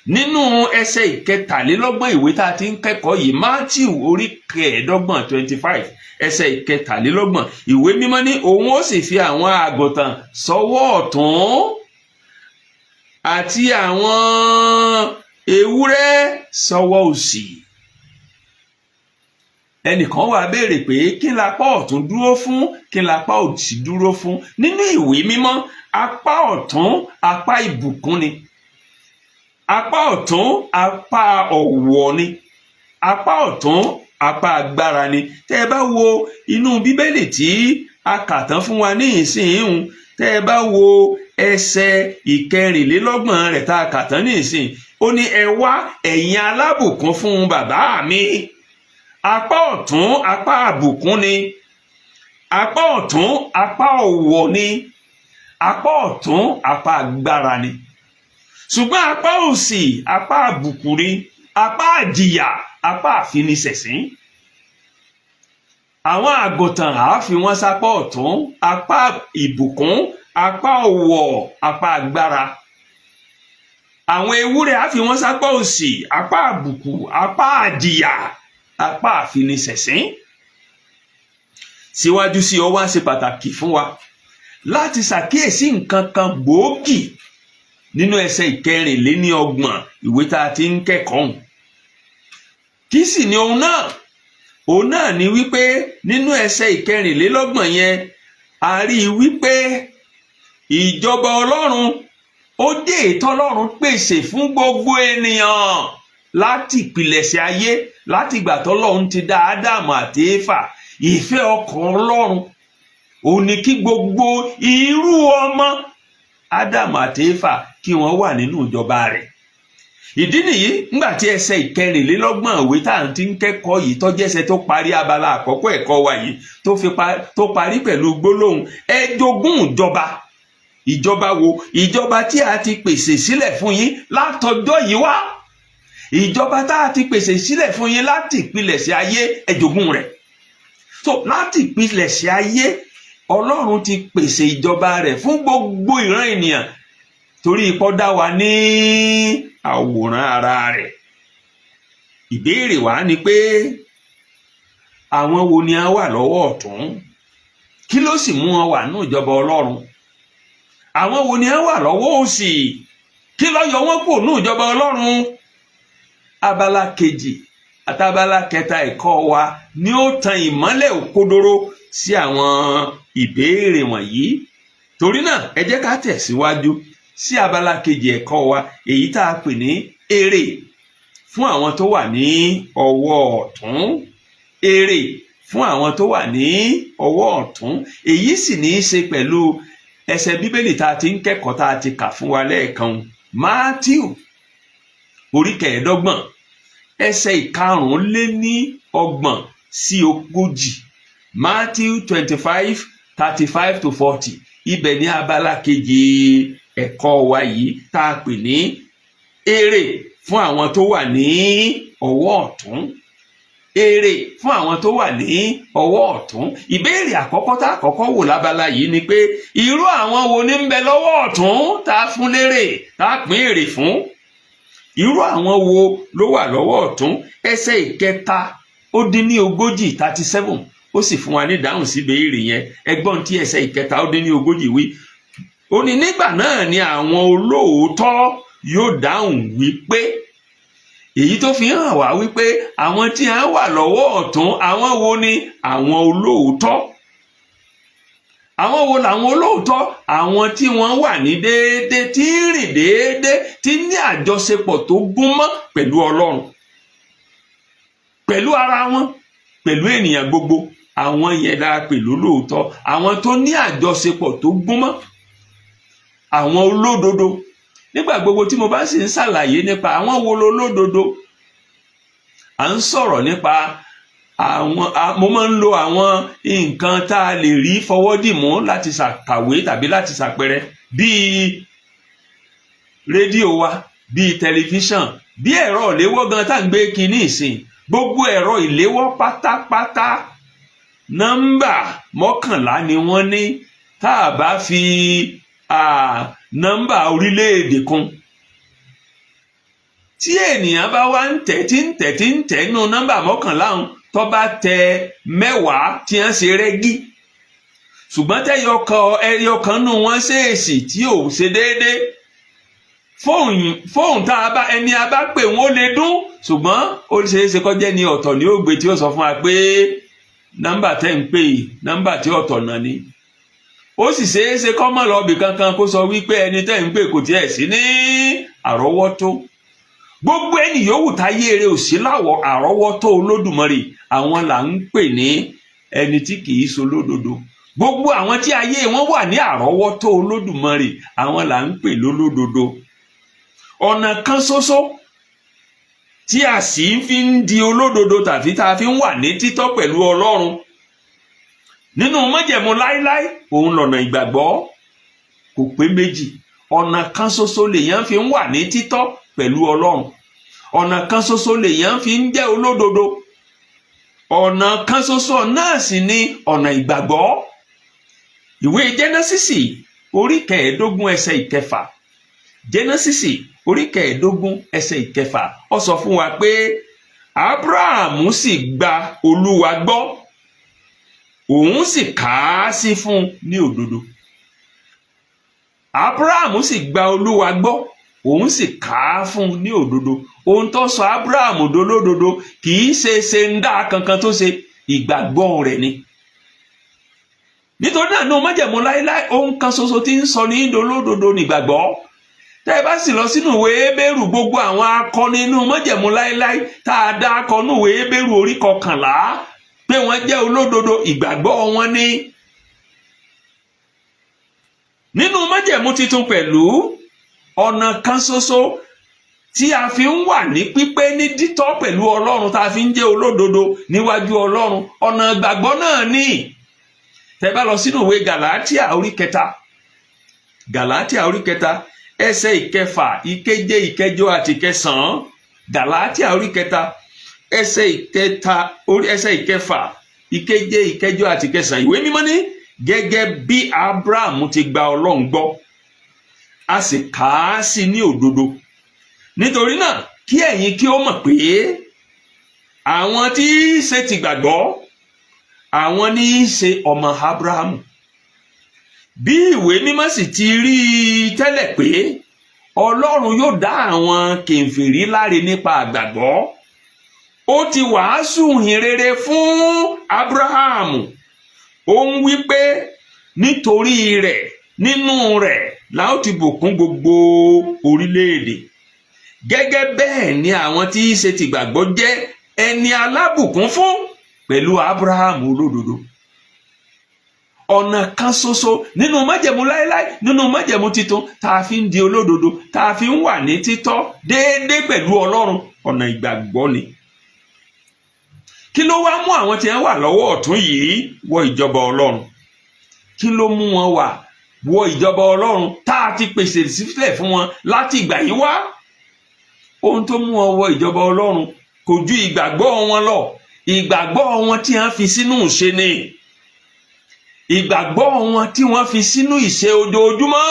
nínú ẹsẹ̀ ìkẹtàlélọ́gbọ̀n ìwé tá a ti ń kẹ́kọ̀ọ́ yìí, Mátíù orí kẹẹ̀ẹ́dọ́gbọ̀n 25 ẹsẹ̀ ìkẹtàlélọ́gbọ̀n, ìwé mímọ́ ní òun ó sì fi àwọn àgùntàn sọ́wọ́ ọ̀tún àti àwọn ewúrẹ́ sọ́wọ́ òsì. Ẹnìkan wá béèrè pé kí n lápá ọ̀tún dúró fún, kí n lápá òsì dúró fún. Nínú ìwé mímọ́, apá ọ̀tún apá ìbùkún ni, apá ọ̀tún apá ọ̀wọ̀ ni, apá ọ̀tún apá agbára ni. Tẹ́ ẹ bá wo inú Bíbélì tí a kà tán fún wa ní ìsinyìí, tẹ́ ẹ bá wo ẹsẹ̀ ìkẹrìnlélọ́gbọ̀n rẹ̀ tá a kà tán ní ìsìn, ó ní ẹ wá ẹ̀yin alábùkún fún bàbá mi. Apá ọ̀tún apá àbùkún ni, apá ọ̀tún apá ọ̀wọ̀ ni, apá ọ̀tún apá agbára ni. Ṣùgbọ́n apá òsì apá àbùkù ni, apá àjìyà, apá àfinisẹ̀sín. Àwọn àgùntàn á fi wọ́n sápá ọ̀tún, apá ìbùkún, apá ọ̀wọ̀, apá agbára. Àwọn ewúrẹ́ á fi wọ́n sápá òsì, apá àbùkù, apá àjìyà, apá àfinisẹ̀sín. Síwájú sí ọ wá ṣe pàtàkì fún wa láti ṣàkíyèsí nǹkan kan gbòógì nínú ẹsẹ̀ ìkẹrìnléníọgbọ̀n ìwé tá a ti ń kẹ́kọ̀ọ́. Kí sì ni òun náà? Òun náà ni wípé nínú ẹsẹ̀ ìkẹrìnlélọ́gbọ̀n yẹn, a rí i wípé ìjọba Ọlọ́run ó dé ètò Ọlọ́run pèsè fún gbogbo ènìyàn láti ìpilẹ̀ṣẹ̀ ayé, láti ìgbà tọ́lọ́run ti dá Ádámù àti Éfà. Ìfẹ́ ọkàn Ọlọ́run ó ní kí gbogbo irú ọmọ Ádámù àti Éfà kí wọ́n wà nínú ìjọba rẹ̀. Ìdí nìyí nígbà tí ẹsẹ̀ ìkẹrìnlélọ́gbọ̀n ìwé tá à ń ti ń kẹ́kọ̀ọ́ yìí tó jẹ́ ẹsẹ̀ tó parí abala àkọ́kọ́ ẹ̀kọ́ wa yìí tó parí pẹ̀lú gbólóhùn ẹ jogún ìjọba. Ìjọba wo? Ìjọba tí a ti pèsè sílẹ̀ fún yín látọjọ́ yìí wá. Ìjọba tá a ti pèsè sílẹ̀ fún yín láti ìpilẹ̀ṣẹ̀ ayé, ẹ jogún rẹ̀. So láti ìpilẹ̀ṣẹ̀ ayé, Ọlọ́run ti pèsè ìjọba rẹ̀ fún gbogbo ìran ènìyàn torí ipò dá wa ní àwòrán ara rẹ̀. Ìbéèrè wa ni pé àwọn wo ni a wà lọ́wọ́ ọ̀tún? Kí ló sì mú wọn wà nínú ìjọba Ọlọ́run? Àwọn wo ni a wà lọ́wọ́ òsì? Kí ló yọ wọ́n kúrò nínú ìjọba Ọlọ́run? Abala kejì àti abala kẹta ẹ̀kọ́ wa ni ó tan ìmọ́lẹ̀ òkodoro sí àwọn ìbéèrè wọ̀nyí. Torí náà ẹ jẹ́ ká tẹ̀síwájú sí abala kejì ẹ̀kọ́ wa, èyí tá a pè ní èrè fún àwọn tó wà ní ọwọ́ ọ̀tún. Èrè fún àwọn tó wà ní ọwọ́ ọ̀tún. Èyí sì ní í ṣe pẹ̀lú ẹsẹ̀ Bíbélì tá a ti ń kẹ́kọ̀ọ́ tá a ti kà fún wa lẹ́ẹ̀kan. Mátíù orí kẹẹ̀ẹ́dọ́gbọ̀n ẹsẹ̀ ìkarùnléníọgbọ̀n sí ogójì. Matthew 25:35-40. Ibẹ̀ ní abala kejì ẹ̀kọ́ wa yìí tá a pè ní èrè fún àwọn tó wà ní ọwọ́ ọ̀tún. Èrè fún àwọn tó wà ní ọwọ́ ọ̀tún. Ìbéèrè àkọ́kọ́ tá a kọ́kọ́ wò lábala yìí ni pé irú àwọn wo ní ń bẹ lọ́wọ́ ọ̀tún tá a fún lérè, tá a pín èrè fún? Irú àwọn wo ló wà lọ́wọ́ ọ̀tún? Ẹsẹ̀ ìkẹta-ó-dín-ní-ogójì 37 ó sì fún wa ní ìdáhùn sí ìbéèrè yẹn. Ẹgbọ́n tí ẹsẹ̀ ìkẹta-ó-dín-ní-ogójì wí. Ó ní nígbà náà ni àwọn olóòótọ́ yóò dáhùn wípé, èyí tó fi hàn wá wípé àwọn tí a wà lọ́wọ́ ọ̀tún, àwọn wo ni àwọn olóòótọ́? Àwọn wo làwọn olóòótọ́? Àwọn tí wọ́n wà ní déédéé, tí ń rìn déédéé, tí ní àjọṣepọ̀ tó gúnmọ́ pẹ̀lú Ọlọ́run, pẹ̀lú ara wọn, pẹ̀lú ènìyàn gbogbo. Àwọn yẹn la pè lólóòótọ́. Àwọn tó ní àjọṣepọ̀ tó gúnmọ́, àwọn olódodo. Nígbà gbogbo tí mo bá sì ń ṣàlàyé nípa àwọn wo lolódodo, à ń sọ̀rọ̀ nípa mo máa ń lo àwọn nǹkan tá a lè rí fọwọ́dìmú láti ṣàkàwé tàbí láti ṣàpẹrẹ, bíi rédíò wa, bíi tẹlifíṣàn, bí ẹ̀rọ ìléwọ́ gan tá à ń gbé kínní ìsìn. Gbogbo ẹ̀rọ ìléwọ́ pátápátá nọ́mbà 11 ni wọ́n ní, tá a bá fi nọ́mbà orílẹ̀-èdè kan. tí ènìyàn bá wá ń tẹ̀ nínú nọ́mbà mọ́kànlá ọ̀hún tó bá tẹ 10 tí wọ́n ṣe rẹ́gí ṣùgbọ́n ẹyọkan nù wọ́n ṣèèṣì tí ò ṣe déédéé fóònù tá a bá ẹni a bá pè wọ́n lè dún ṣùgbọ́n ó ṣeé ṣe kó jẹ́ ní ọ̀tọ̀ ní ògbé tí ó sọ fún wa pé nọ́mbà tẹ́ ń pè nọ́mbà tí ọ̀tọ̀ náà ni ó sì ṣeé ṣe kó mọ̀ lọ́ọ̀bì kankan kó sọ wípé ẹni tẹ́ ń pè kò tiẹ̀ sí ní àrọ́wọ́tó gbogbo ẹni yòówù táyé rẹ̀ ò sí láwọ̀ àrọ́wọ́tó Olódùmarè àwọn là ń pè ní ẹni tí kì í ṣolódodo gbogbo àwọn tí ayé wọn wà ní àrọ́wọ́tó Olódùmarè àwọn là ń pè lólódodo ọ̀nà kan ṣoṣo tí a sì fi ń di olódodo tàbí tá a fi ń wà ní títọ́ pẹ̀lú Ọlọ́run nínú májẹ̀mú láíláí òun lọ̀nà ìgbàgbọ́ kò pé méjì ọ̀nà kan ṣoṣo lèèyàn fi ń wà ní títọ́ pẹ̀lú Ọlọ́run ọ̀nà kan ṣoṣo lèèyàn fi ń jẹ́ olódodo ọ̀nà kan ṣoṣo náà sì ni ọ̀nà ìgbàgbọ́ ìwé Jẹ́nẹ́sísì orí 15 ẹsẹ̀ 6 Jẹ́nẹ́sísì orí 15 ẹsẹ̀ 6 ó sọ fún wa pé Ábúráhámù sì gba Olúwa gbọ́ òun sì kà á sí fún ní òdodo Ábúráhámù sì gba Olúwa gbọ́ òun sì kà á fún ní òdodo ohun tó sọ Ábúráhámù dolódodo kì í ṣe ń dá kankan tó ṣe ìgbàgbọ́ rẹ̀ ni nítorí náà ní májẹ̀mú láíláí ohun kan ṣoṣo tí ń sọ ní dolódodo nígbàgbọ́ tẹ́ ẹ bá sì lọ sínú ìwé Hébérù gbogbo àwọn akọni inú májẹ̀mú láíláí tá a dá akọ nínú ìwé Hébérù orí 11 pé wọ́n jẹ́ olódodo ìgbàgbọ́ wọn ní. nínú májẹ̀mú titun pẹ̀lú ọ̀nà kan ṣoṣo tí a fi ń wà ní pípé ní dítọ́ pẹ̀lú Ọlọ́run tá a fi ń jẹ́ olódodo níwájú Ọlọ́run ọ̀nà ìgbàgbọ́ náà ní. tẹ́ bá lọ sínú ìwé Gàlátíà orí 3 Gàlátíà orí 3 ẹsẹ̀ 6, 7, 8 àti 9 Gàlátíà orí 3 ẹsẹ̀ 6, 7, 8 àti 9 ìwé mímọ́ ní gẹ́gẹ́ bí Ábúráhámù ti gba Ọlọ́run gbọ́ a sì kà á sí ní òdodo nítorí náà kí ẹ̀yin kí ó mọ̀ pé àwọn tí í ṣe ti gbàgbọ́ àwọn ní í ṣe ọmọ Ábúráhámù bí ìwé mímọ́ sì ti rí i tẹ́lẹ̀ pé Ọlọ́run yóò dá àwọn kèfèrí láre nípa àgbàgbọ́ ó ti wàásù ìhìnrere fún Ábúráhámù ó ń wí pé nítorí rẹ̀ nínú rẹ̀ la ó ti bùkún gbogbo orílẹ̀-èdè gẹ́gẹ́ bẹ́ẹ̀ ni àwọn tí í ṣe ti gbàgbọ́ jẹ́ ẹni alábùkún fún pẹ̀lú Ábúráhámù olódodo ọ̀nà kan ṣoṣo nínú májẹ̀mú láíláí nínú májẹ̀mú titun tá a fi ń di olódodo tá a fi ń wà ní títọ́ déédéé pẹ̀lú Ọlọ́run ọ̀nà ìgbàgbọ́ ni. kí ló wá mú àwọn tí wọ́n wà lọ́wọ́ ọ̀tún yìí wọ ìjọba Ọlọ́run kí ló mú wọn wọ ìjọba Ọlọ́run tá a ti pèsè sílẹ̀ fún wọn láti ìgbà yìí wá ohun tó mú wọn wọ ìjọba Ọlọ́run kò ju ìgbàgbọ́ wọn lọ ìgbàgbọ́ wọn tí wọ́n fi sínú ìṣe ni ìgbàgbọ́ wọn tí wọ́n fi sínú ìṣe ojoojúmọ́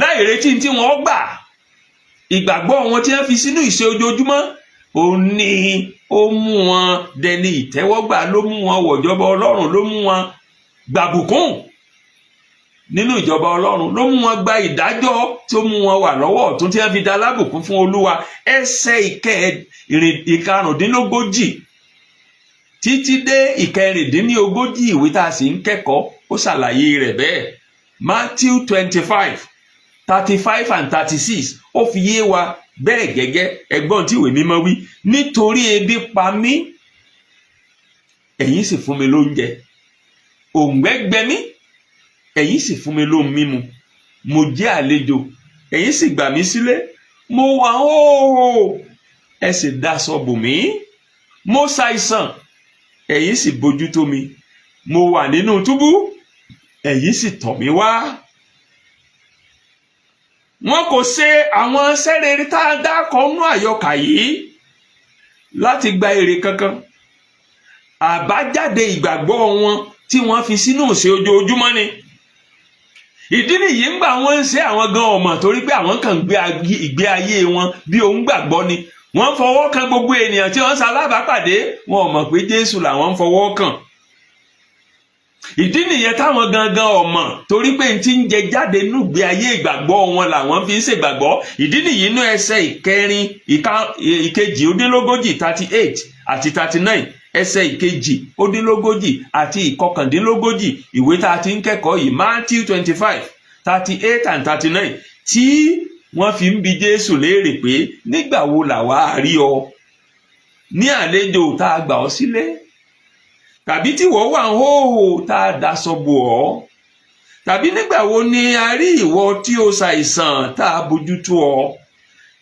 láì retí tí wọ́n gbà ìgbàgbọ́ wọn tí wọ́n fi sínú ìṣe ojoojúmọ́ ó ní ó mú wọn dẹni ìtẹ́wọ́gbà ló mú wọn wọ̀jọba Ọlọ́run ló mú wọn gbàbùkún nínú ìjọba Ọlọ́run ló mú wọn gba ìdájọ́ tó mú wọn wà lọ́wọ́ ọ̀tún tí wọ́n fi dá lábùkún fún Olúwa ẹsẹ̀ karùndínlógójì títí dé 14 ìwé tá a sì ń kẹ́kọ̀ọ́ ó ṣàlàyé rẹ̀ bẹ́ẹ̀ Matthew 25, 35 and 36 ó fi yé wa bẹ́ẹ̀ gẹ́gẹ́ ẹgbọ́n tí ìwé mímọ́ wí nítorí ebi pa mí ẹ̀yin sì fún mi lóúnjẹ òǹgbẹ gbẹ mí ẹ̀yin sì fún mi lóhun mímu mo jẹ́ àlejò ẹ̀yin sì gbà mí sílé mo wà hóhó ẹ sì daṣọ bò mí mo ṣàìsàn ẹ̀yin sì bójú tó mi mo wà nínú túbú ẹ̀yin sì tọ̀ mí wá. wọn kò ṣe àwọn sẹ́rẹ̀ẹ́rẹ́ tá a dákọ̀ nú àyọkà yìí láti gba èrè kankan àbájáde ìgbàgbọ́ wọn tí wọ́n fi sínú ìṣe ojoojúmọ́ ni ìdí nìyí ńgbà wọ́n ń ṣe àwọn gan ọmọ torí pé àwọn kan gbé ìgbé ayé wọn bí òun gbàgbọ́ ni wọ́n fọwọ́ kan gbogbo ènìyàn tí wọ́n ṣalábàápàdé wọn ò mọ̀ pé Jésù làwọn ń fọwọ́ kàn. ìdí nìyẹn táwọn gangan ọmọ torí pé n ti ń jẹ jáde nínú ìgbé ayé ìgbàgbọ́ wọn làwọn fi ń ṣègbàgbọ́. ìdí nìyí inú ẹsẹ̀ ìkẹrin ìkejì ó dín lógójì 38 àti 39 ẹsẹ̀ ìkejì ó dín lógójì àti ìkọkàndínlógójì ìwé tá a ti ń kẹ́kọ̀ọ́ yìí Matthew 25 38 and 39 tí wọ́n fi ń bi Jésù léèrè pé nígbà wo làwa rí ọ ní àlejò tá a gbà ọ́ sílé tàbí tí wọ́n wà ń hóhò tá a daṣọ bò ọ́ tàbí nígbà wo ni a rí ìwọ tí o ṣàìsàn tá a bójútó ọ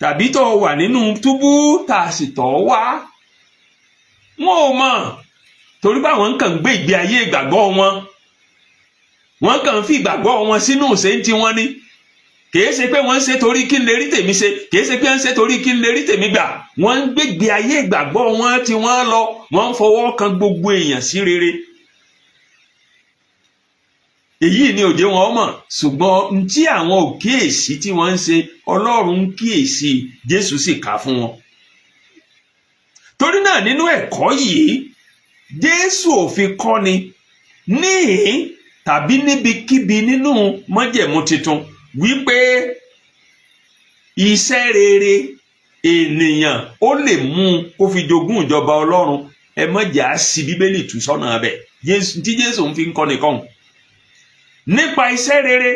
tàbí tó wà nínú túbú tá a sì tọ̀ ọ́ wá. wọn ò mọ̀ torí báwọn kàn ń gbé ìgbé ayé ìgbàgbọ́ wọn kàn ń fi ìgbàgbọ́ wọn sínú ìṣẹ́ntì wọn ni kìí ṣe pé wọ́n ń ṣe torí kí n lè rí tèmi ṣe kìí ṣe pé wọ́n ń ṣe torí kí n lè rí tèmi gbà wọ́n ń gbégbé ayé ìgbàgbọ́ wọn tí wọ́n lọ wọ́n ń fọwọ́ kan gbogbo èèyàn sí rere. èyí ni òde wọn mọ̀ ṣùgbọ́n n tí àwọn ò kíyèsí tí wọ́n ń ṣe Ọlọ́run ń kíyèsí Jésù sì kà fún wọn. torí náà nínú ẹ̀kọ́ yìí Jésù ò fi kọ́ni níhìn tàbí níbikíbi nínú májẹ̀mú tuntun wípé iṣẹ́ rere ènìyàn ó lè mú kó fi jogún ìjọba Ọlọ́run. ẹ má jẹ́ á ṣì Bíbélì tú sọ́nà abẹ́ tí Jésù ń fi ń kọ́ni kọ́hùn. nípa iṣẹ́ rere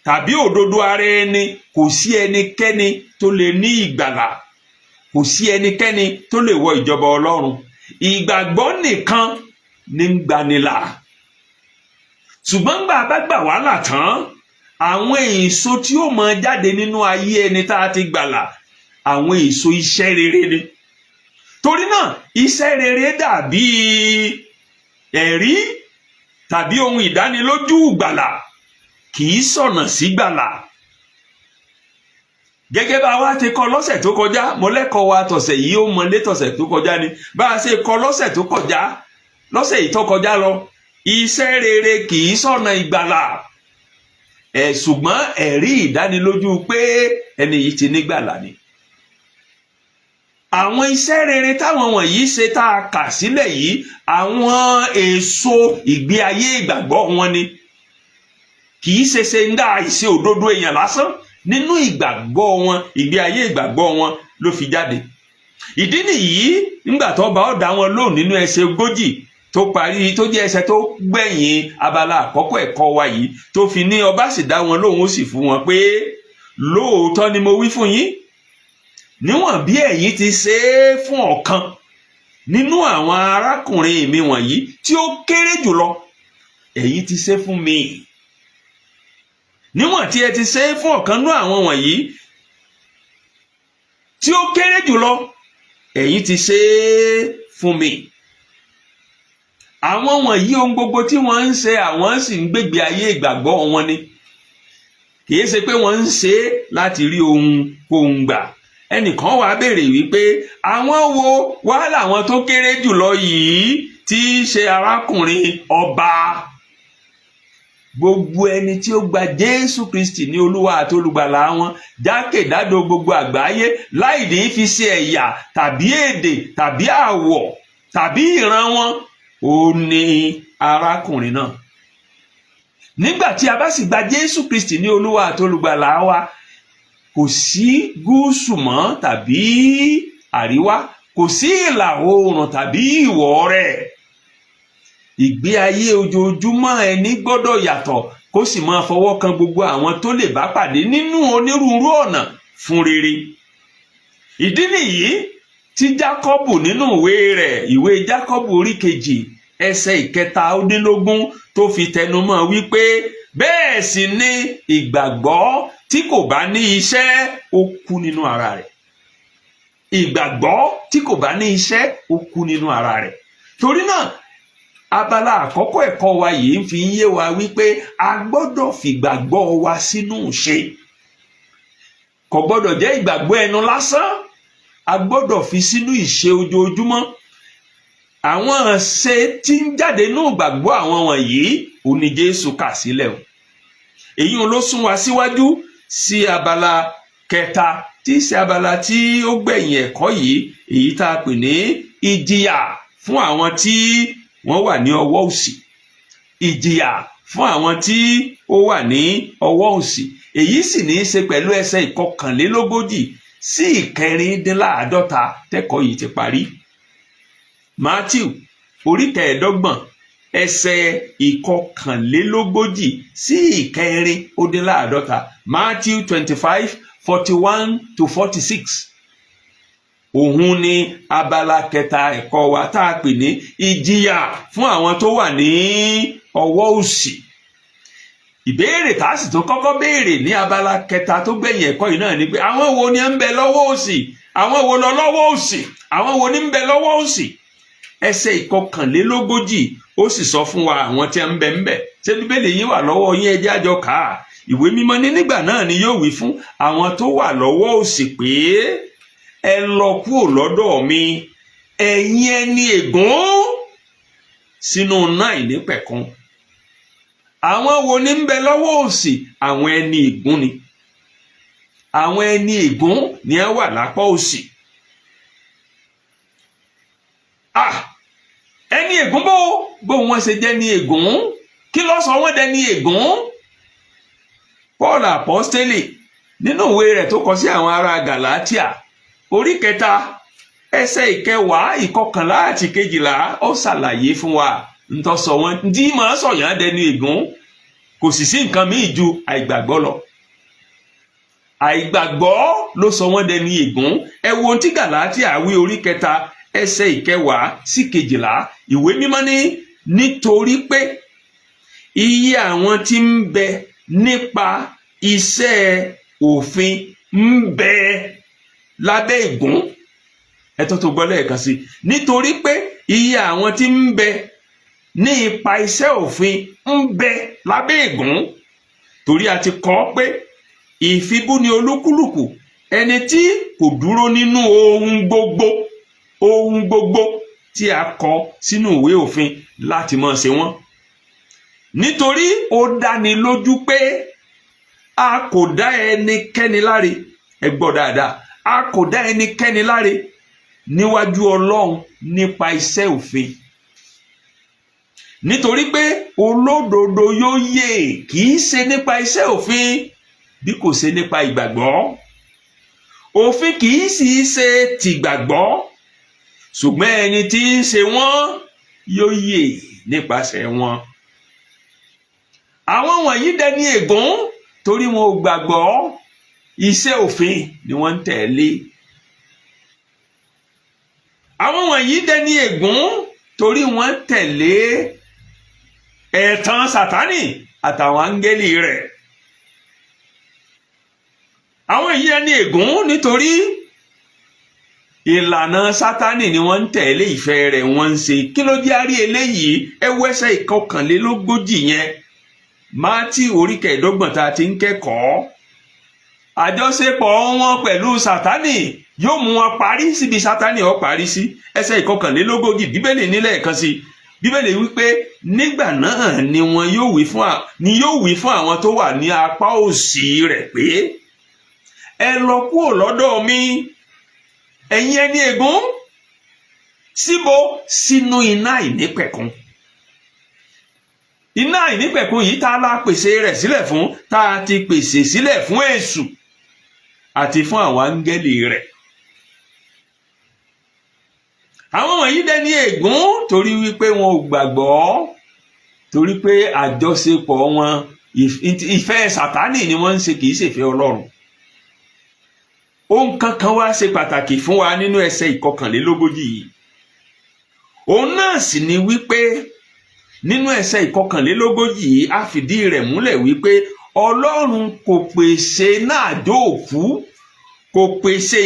tàbí òdodo ara ẹni kò sí ẹnikẹ́ni tó lè ní ìgbàlà kò sí ẹnikẹ́ni tó lè wọ ìjọba Ọlọ́run. ìgbàgbọ́ nìkan ní ń gbanilà. ṣùgbọ́n gbà bá gbà wá là tán àwọn èso tí ó máa jáde nínú ayé ẹni tá a ti gbàlà àwọn èso iṣẹ́ rere ni. torí náà iṣẹ́ rere dàbí ẹ̀rí tàbí ohun ìdánilójú gbàlà kì í sọ̀nà sí gbàlà. gẹ́gẹ́ bá wa ti kọ́ lọ́sẹ̀ tó kọjá mọ́lẹ́kọ̀ọ́ wa tọ̀sẹ̀ yìí ó mọlé tọ̀sẹ̀ tó kọjá ni bá a ṣe kọ́ lọ́sẹ̀ tó kọjá lọ́sẹ̀ yìí tó kọjá lọ iṣẹ́ rere kì í sọ̀nà ìgbàlà. ṣùgbọ́n ẹ̀rí ìdánilójú pé ẹni yìí ti nígbàlà ni. àwọn iṣẹ́ rere táwọn wọ̀nyí ṣe tá a kà sílẹ̀ yìí àwọn èso ìgbé ayé ìgbàgbọ́ wọn ni kì í ṣe ń dá ìṣe òdodo èèyàn lásán nínú ìgbàgbọ́ wọn ìgbé ayé ìgbàgbọ́ wọn ló fi jáde. ìdí nìyí nígbà tó bá ọ̀dà wọn lóhùn nínú ẹsẹ̀ 40 tó parí tó jẹ́ ẹsẹ̀ tó gbẹ̀yìn abala àkọ́kọ́ ẹ̀kọ́ wa yìí tó fi ní ọba sì dá wọn lóhùn ó sì fún wọn pé lóòótọ́ ni mo wí fún yín níwọ̀n bí ẹ̀yin ti ṣe é fún ọ̀kan nínú àwọn arákùnrin mi wọ̀nyí tí ó kéré jùlọ ẹ̀yin ti ṣe fún mi. níwọ̀n tí ẹ ti ṣe é fún ọ̀kan nínú àwọn wọ̀nyí tí ó kéré jùlọ ẹ̀yin ti ṣe é fún mi. àwọn wọ̀nyí ohun gbogbo tí wọ́n ń ṣe àwọn sì ń gbégbé ayé ìgbàgbọ́ wọn ni kìí ṣe pé wọ́n ń ṣe láti rí ohun gbà. ẹnìkan wàá béèrè wípé àwọn wo wá làwọn tó kéré jùlọ yìí tí í ṣe arákùnrin ọba. gbogbo ẹni tí ó gba Jésù Kristi ní Olúwa àti olùgbàlà wọn jákèjádò gbogbo àgbáyé láì ní fi ṣe ẹ̀yà tàbí èdè tàbí àwọ̀ tàbí ìran wọn ó ní arákùnrin náà. nígbà tí a bá sì gba Jésù Kristi ní Olúwa àti olùgbàlà wa kò sí gúúsù mọ́ tàbí àríwá kò sí ìlà oòrùn tàbí ìwọ̀ rẹ̀. ìgbé ayé ojoojúmọ́ ẹni gbọ́dọ̀ yàtọ̀ kó sì máa fọwọ́ kan gbogbo àwọn tó lè bá pàdé nínú onírúurú ọ̀nà fún rere. ìdí nìyí tí Jákọ́bù nínú ìwé Jákọ́bù orí 2 ẹsẹ̀ 17 tó fi tẹnumọ́ wípé bẹ́ẹ̀ sì ni ìgbàgbọ́ tí kò bá ní iṣẹ́ ó kú nínú ara rẹ̀. ìgbàgbọ́ tí kò bá ní iṣẹ́ ó kú nínú ara rẹ̀. torí náà abala àkọ́kọ́ ẹ̀kọ́ wa yìí ń fi yé wa wípé a gbọ́dọ̀ fìgbàgbọ́ wa sínú ìṣe. kò gbọ́dọ̀ jẹ́ ìgbàgbọ́ ẹnu lásán a gbọ́dọ̀ fi sínú ìṣe ojoojúmọ́. àwọn ṣe tí ń jáde nínú ìgbàgbọ́ àwọn wọ̀nyí ò ní Jésù kà sílẹ̀ o. èyí ló sún wa síwájú sí abala kẹta tí í ṣe abala tí ó gbẹ̀yìn ẹ̀kọ́ yìí, èyí tá a pè ní ìjìyà fún àwọn tí wọ́n wà ní ọwọ́ òsì. Ìjìyà fún àwọn tí ó wà ní ọwọ́ òsì, èyí sì ní í ṣe pẹ̀lú ẹsẹ̀ ìkọkànlélógójì sí ìkẹrìndínláàádọ́ta tẹ́kọ̀ọ́ yìí ti parí. Mátíù orí kẹẹ̀ẹ́dọ́gbọ̀n ẹsẹ̀ ìkọkànlélógójì sí ìkẹrìndínláàádọ́ta, Matthew 25:41-46. Òun ni abala kẹta ẹ̀kọ́ wa tá a pè ní ìjìyà fún àwọn tó wà ní ọwọ́ òsì. Ìbéèrè tá a sì tún kọ́kọ́ béèrè ní abala kẹta tó gbẹ̀yìn ẹ̀kọ́ yìí náà ni pé àwọn wo ni ń bẹ lọ́wọ́ òsì? Àwọn wo lọ lọ́wọ́ òsì? Àwọn wo ni ń bẹ lọ́wọ́ òsì? Ẹsẹ̀ ìkọkànlélógójì ó sì sọ fún wa àwọn tí ń bẹ ń bẹ. Ṣé Bíbélì yín wà lọ́wọ́ yín? Ẹ jẹ́ a jọ kà á. Ìwé mímọ́ ní nígbà náà ni yóò wí fún àwọn tó wà lọ́wọ́ òsì pé ẹ lọ kúrò lọ́dọ̀ mi, ẹ̀yin ẹni ègún, sínú iná àìnípẹ̀kun. Àwọn wo ni ń bẹ lọ́wọ́ òsì? Àwọn ẹni ègún ni. Àwọn ẹni ègún ni ẹ wà lápá òsì. Ẹni ègún bó wọn ṣe jẹ́ ní ègún? Kí ló sọ wọ́n dẹni ègún? Paul apostoli nínú ìwé rẹ̀ tó kọ sí àwọn ará Galatia orí kẹta ẹsẹ̀ ìkẹwàá, ìkọkànlá àti kejìlá, ó ṣàlàyé fún wa ntọ́ sọ wọn tí máa sọ̀yàn dẹni ègún. Kò sì sí nǹkan míì ju àìgbàgbọ́ lọ. Àìgbàgbọ́ ló sọ wọ́n dẹni ègún. Ẹ wo ohun tí Galatia wí orí kẹta ẹsẹ̀ ìkẹwàá sí kejìlá. Ìwé mímọ́ ní nítorí pé iye àwọn tí ń bẹ nípa iṣẹ́ òfin ń bẹ lábẹ́ ègún. Ẹ tó gbọ́ lẹ́ẹ̀kan sí. Nítorí pé iye àwọn tí ń bẹ ní ipa iṣẹ́ òfin ń bẹ lábẹ́ ègún. Torí a ti kọ pé ìfibú ni olúkúlùkù ẹni tí kò dúró nínú ohun gbogbo tí a kọ sínú ìwé òfin láti máa ṣe wọ́n. Nítorí ó dáni lójú pé a kò dá ẹnikẹ́ni láre. Ẹ gbọ́ dáadáa. A kò dá ẹnikẹ́ni láre níwájú Ọlọ́run nípa iṣẹ́ òfin. Nítorí pé olódodo yóò yè kì í ṣe nípa iṣẹ́ òfin bí kò ṣe nípa ìgbàgbọ́. Òfin kì í sì ṣe tìgbàgbọ́, ṣùgbọ́n ẹni tí ń ṣe wọ́n yóò yè nípasẹ̀ wọn. Àwọn wọ̀nyí dẹni ègún torí wọn ò gbàgbọ́. Iṣẹ́ òfin ni wọ́n ń tẹ̀lé. Àwọn wọ̀nyí dẹni ègún torí wọ́n tẹ̀lé ẹ̀tàn Sátánì àtàwọn áńgẹ́lì rẹ̀. Àwọn yìí ẹni ègún nítorí ìlànà Sátánì ni wọ́n ń tẹ̀lé, ìfẹ́ rẹ̀ wọ́n ń ṣe. Kí ló jẹ́ àrí eléyìí? Ẹ wo ẹsẹ̀ ìkọkànlélógójì yẹn, Mátíù orí kẹẹ̀ẹ́dọ́gbọ̀n tá a ti ń kẹ́kọ̀ọ́. Àjọṣepọ̀ wọn pẹ̀lú Sátánì yóò mú wọn parí síbi Sátánì ó parí sí. Ẹsẹ̀ ìkọkànlélógójì Bíbélì nílẹ̀ kan sí. Bíbélì wípé nígbà náà ni wọn yóò wí fún àwọn tó wà ní apá òsì rẹ̀ pé ẹ lọ kúrò lọ́dọ̀ mi, ẹ̀yin ẹni ègún, síbo? Sínú iná àìnípẹ̀kun. Iná àìnípẹ̀kun yìí tá a la pèsè rẹ̀ sílẹ̀ fún, tá a ti pèsè sílẹ̀ fún Èṣù àti fún àwọn áńgẹ́lì rẹ̀. Àwọn wọ̀nyí dẹni ègún torí wípé wọn ò gbàgbọ́, torí pé àjọṣepọ̀ wọn ìfẹ́ Sátánì ni wọ́n ń ṣe, kì í ṣèfẹ́ Ọlọ́run. Ohun kankan wá ṣe pàtàkì fún wa nínú ẹsẹ̀ ìkọkànlélógójì yìí. Òun náà sì ni wípé nínú ẹsẹ̀ ìkọkànlélógójì yìí a fìdí rẹ̀ múlẹ̀ wípé Ọlọ́run kò pèsè iná àjò òkú, kò pèsè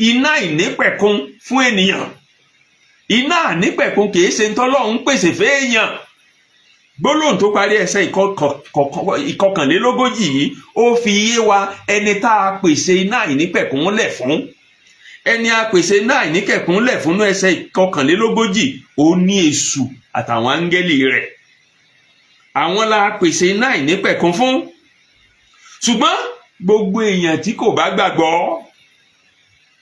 iná ìnípẹ̀kun fún ènìyàn. Iná ànípẹ̀kun kì í ṣe ntọ́lọ́run pèsè fẹ́ẹ̀yàn. Gbólóhùn tó parí ẹsẹ̀ ìkọkànlélógójì yìí ó fi yé wa ẹni tá a pèsè iná àìnípẹ̀kun lẹ̀ fún. Ẹni a pèsè iná àìnípẹ̀kun lẹ̀ fún ní ẹsẹ̀ ìkọkànlélógójì ó ní Èṣù àtàwọn áńgẹ́lì rẹ̀. Àwọn la pèsè iná àìnípẹ̀kun fún. ṣùgbọ́n gbogbo èèyàn tí kò bá gbàgbọ́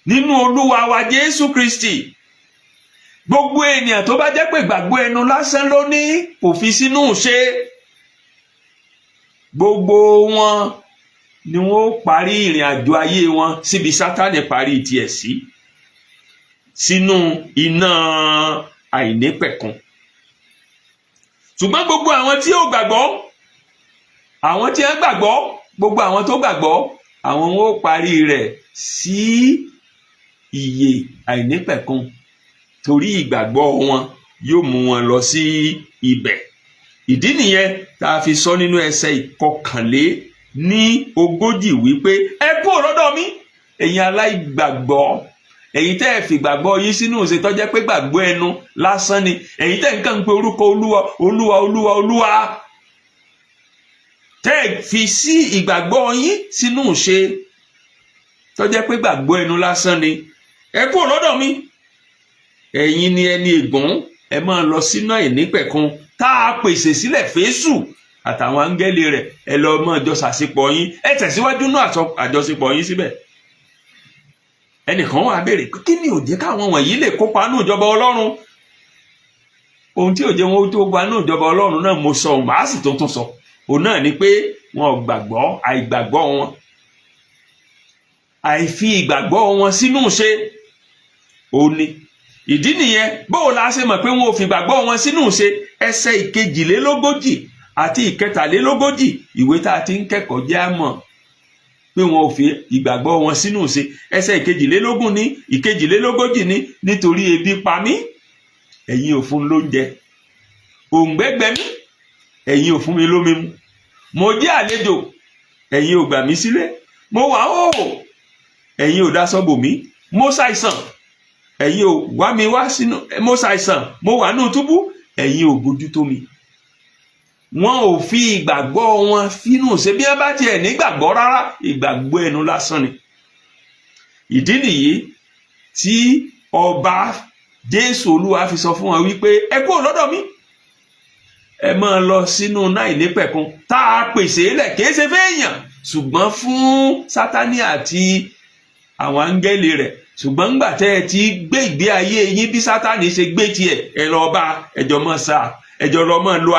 nínú Olúwa wa Jésù Kristi, gbogbo ènìyàn tó bá jẹ́ pé gbàgbọ́ ẹnu lásán ló ní, kò fi sínú ṣe, gbogbo wọn ni wọ́n parí ìrìn àjò ayé wọn síbi Sátánì parí tiẹ̀ sí, sínú iná àìnípẹ̀kun. Ṣùgbọ́n gbogbo àwọn tí ó gbàgbọ́, àwọn tí wọ́n gbàgbọ́, gbogbo àwọn tó gbàgbọ́, àwọn wọn ó parí rẹ̀ sí ìyè àìnípẹ̀kun, torí ìgbàgbọ́ wọn yóò mú wọn lọ sí ibẹ̀. Ìdí nìyẹn tá a fi sọ nínú ẹsẹ̀ 51 wípé ẹ kúrò lọ́dọ̀ mi ẹ̀yin aláìgbàgbọ́, ẹ̀yin tẹ́ ẹ fi gbàgbọ́ yín sínú ṣe tó jẹ́ pé gbàgbọ́ ẹnu lásán ni, ẹ̀yin tẹ́ ẹ kàn ń pe orúkọ Olúwa Olúwa Olúwa Olúwa, tẹ́ ẹ fi sí ìgbàgbọ́ yín sínú ṣe tó jẹ́ pé gbàgbọ́ ẹnu lásán ni, ẹ kúrò lọ́dọ̀ mi, ẹ̀yin ni ẹni ègún, ẹ máa lọ sínú àìnípẹ̀kun tá a pèsè sílẹ̀ fésù àtàwọn áńgẹ́lì rẹ̀, ẹ lọ mọ́ ọjọ́ àṣepọ̀ yín, ẹ tẹ̀síwájú náà àjọṣepọ̀ yín síbẹ̀. Ẹnìkan wá béèrè pé kí ni ó jẹ́ káwọn wọ̀nyí lè kópa nínú ìjọba Ọlọ́run? Ohun tí ó jẹ́ wọn tó gba nínú ìjọba Ọlọ́run náà mo sọ, màá sì tuntun sọ, òun náà ni pé wọn ò gbàgbọ́, àìgbàgbọ́ wọn, àìfi ìgbàgbọ́ wọn sínú ṣe òun ni. Ìdí nìyẹn bóò la ṣe mọ̀ pé wọn ò fi ìgbàgbọ́ wọn sínú ṣe. Ẹsẹ̀ 42 àti 43 ìwé tá a ti ń kẹ́kọ̀ọ́ jẹ́ àmọ̀ pé wọn ò fi ìgbàgbọ́ wọn sínú ṣe. Ẹsẹ̀ 22 ní 42 ní nítorí ebi pa mí, ẹ̀yin ò fún lóúnjẹ, òǹgbẹ gbẹ mí, ẹ̀yin ò fún mi lómi mu, mo jẹ́ àlejò, ẹ̀yin ò gbà mí sílé, mo wà hóhò, ẹ̀yin ò dáṣọ bò mí, mo ṣàìsàn, ẹ̀yin ò wá mi wá sínú, mo ṣàìsàn, mo wà nínú túbú, ẹ̀yin ò bójú tó mi. Wọn ò fi ìgbàgbọ́ wọn sínú ṣe. Bí wọ́n bá tiẹ̀ nígbàgbọ́ rárá, ìgbàgbọ́ ẹnu lásán ni. Ìdí nìyí tí ọba Jésù Olúwa fi sọ fún wọn wípé ẹ kúrò lọ́dọ̀ mi, ẹ máa lọ sínú náà àìnípẹ̀kun tá a pèsè lẹ̀, kìí ṣe fẹ́ẹ̀yàn ṣùgbọ́n fún Sátánì àti àwọn áńgẹ́lì rẹ̀. Ṣùgbọ́n ńgbà tẹ́ ẹ ti gbé ìgbé ayé yín bí Sátánì ṣe gbé tiẹ̀, ẹ lọ bá ẹjọ́ mọ́ sáà, ẹjọ́ lọ mọ́ lo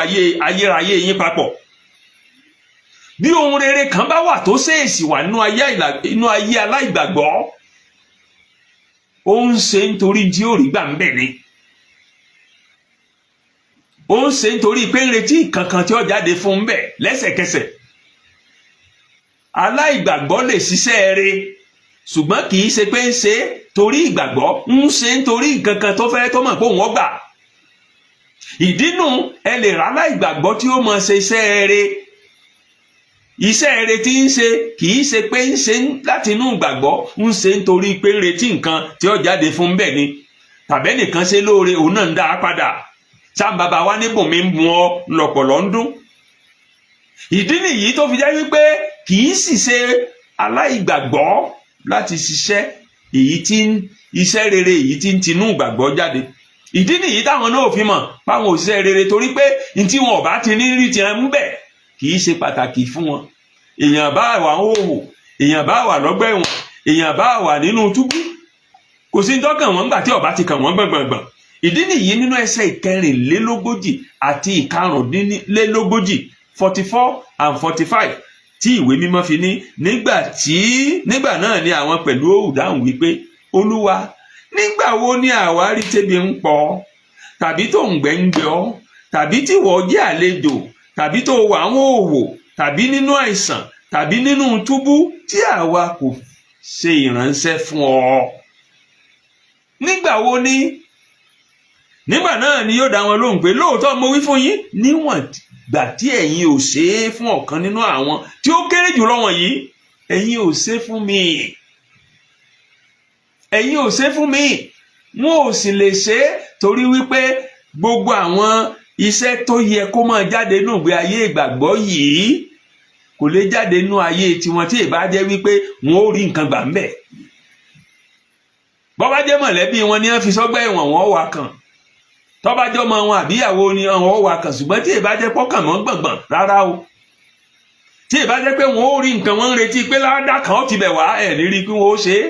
ayérayé yín papọ̀. Bí ohun rere kan bá wà tó ṣèèṣì wà nínú ayé aláìgbàgbọ́, ó ń ṣe nítorí tí ó rí gbà ń bẹ̀ ni. Ó ń ṣe nítorí pé ń retí kankan tí ó jáde fún un bẹ̀ lẹ́sẹ̀kẹsẹ̀. Aláìgbàgbọ́ lè ṣiṣẹ́ rere, ṣùgbọ́n kì í ṣe pé ń ṣe torí ìgbàgbọ́, ń ṣe nítorí nǹkan kan tó fẹ́ tó mọ̀ pé òun ó gbà. Ìdínú ẹ lè rà aláìgbàgbọ́ tí ó mọ̀ ṣe iṣẹ́ rere. Iṣẹ́ rere tí ń ṣe kì í ṣe pé ń ṣe láti inú ìgbàgbọ́, ń ṣe nítorí pé ń retí nǹkan tí ó jáde fún un bẹ́ẹ̀ ni. Tàbẹ́nìkan ṣe lóore, òun náà ń dá a padà. Sáà bàbá wa níbùnmí ń bu ọ lọ̀pọ̀lọ́ ń dún. Ìdí nìyí tó fi jẹ́ wípé kì í sì ṣe aláìgbàgbọ́ láti ṣiṣẹ́ iṣẹ́ rere èyí tí ń tinú ìgbàgbọ́ jáde. Ìdí nìyí táwọn náà fi mọ̀ páwọn òṣìṣẹ́ rere, torí pé ní tí wọn ò bá ti ní rí tiẹ̀ ń bẹ̀ kì í ṣe pàtàkì fún wọn. Èèyàn bá wà hóhò, èèyàn bá wà lọ́gbà ẹ̀wọ̀n, èèyàn bá wà nínú túbú, kò sí tọ́kàn wọn gbà tí ọba ti kàn wọ́n gbọ̀ngbọ̀ngbọ̀n. Ìdí nìyí nínú ẹsẹ̀ 44 àti 45 44 and 45 tí ìwé mímọ́ fi ní nígbà náà ni àwọn pẹ̀lú òhù dáhùn wípé Olúwa, nígbà wo ni àwa rí tébi ń pọ̀, tàbí tó ń gbẹ ń gbẹ ọ́, tàbí tí wọ́n jẹ́ àlejò, tàbí tó wà ń hòhò, tàbí nínú àìsàn, tàbí nínú túbú tí àwa kò ṣe ìránṣẹ́ fún ọ? Nígbà wo ni? Nígbà náà ni yóò dá wọn lóhùn pé lóòótọ́ mo wí fún yín, níwọ̀n gbà tí ẹ̀yin ò ṣe é fún ọ̀kan nínú àwọn tí ó kéré jùlọ wọ̀nyí, ẹ̀yin ò ṣe fún mi. Ẹ̀yin ò ṣe fún mi. Wọn ò sì lè ṣe é torí wípé gbogbo àwọn iṣẹ́ tó yẹ kó máa jáde nínú ìgbé ayé ìgbàgbọ́ yìí kò lè jáde nínú ayé tiwọn tí ìbá jẹ́ wípé wọn ò rí nǹkan gbà ń bẹ̀. Bó bá jẹ́ mọ̀lẹ́bí wọn ni wọ́n fi sọ́gbà ẹ̀wọ̀n, wọn wà kàn. Tó bá jọ mọ wọn àbíyàwó ni wọn wà kàn, ṣùgbọ́n tí ìbá jẹ́ pọ́kàn mọ́ gbọ̀ngbọ̀n rárá o. tí ìbá jẹ́ pé wọ́n ó rí nǹkan wọ́n ń retí pé ládàá kan ó ti bẹ̀ wá ẹ̀ ní rí kí wọ́n ó ṣe é.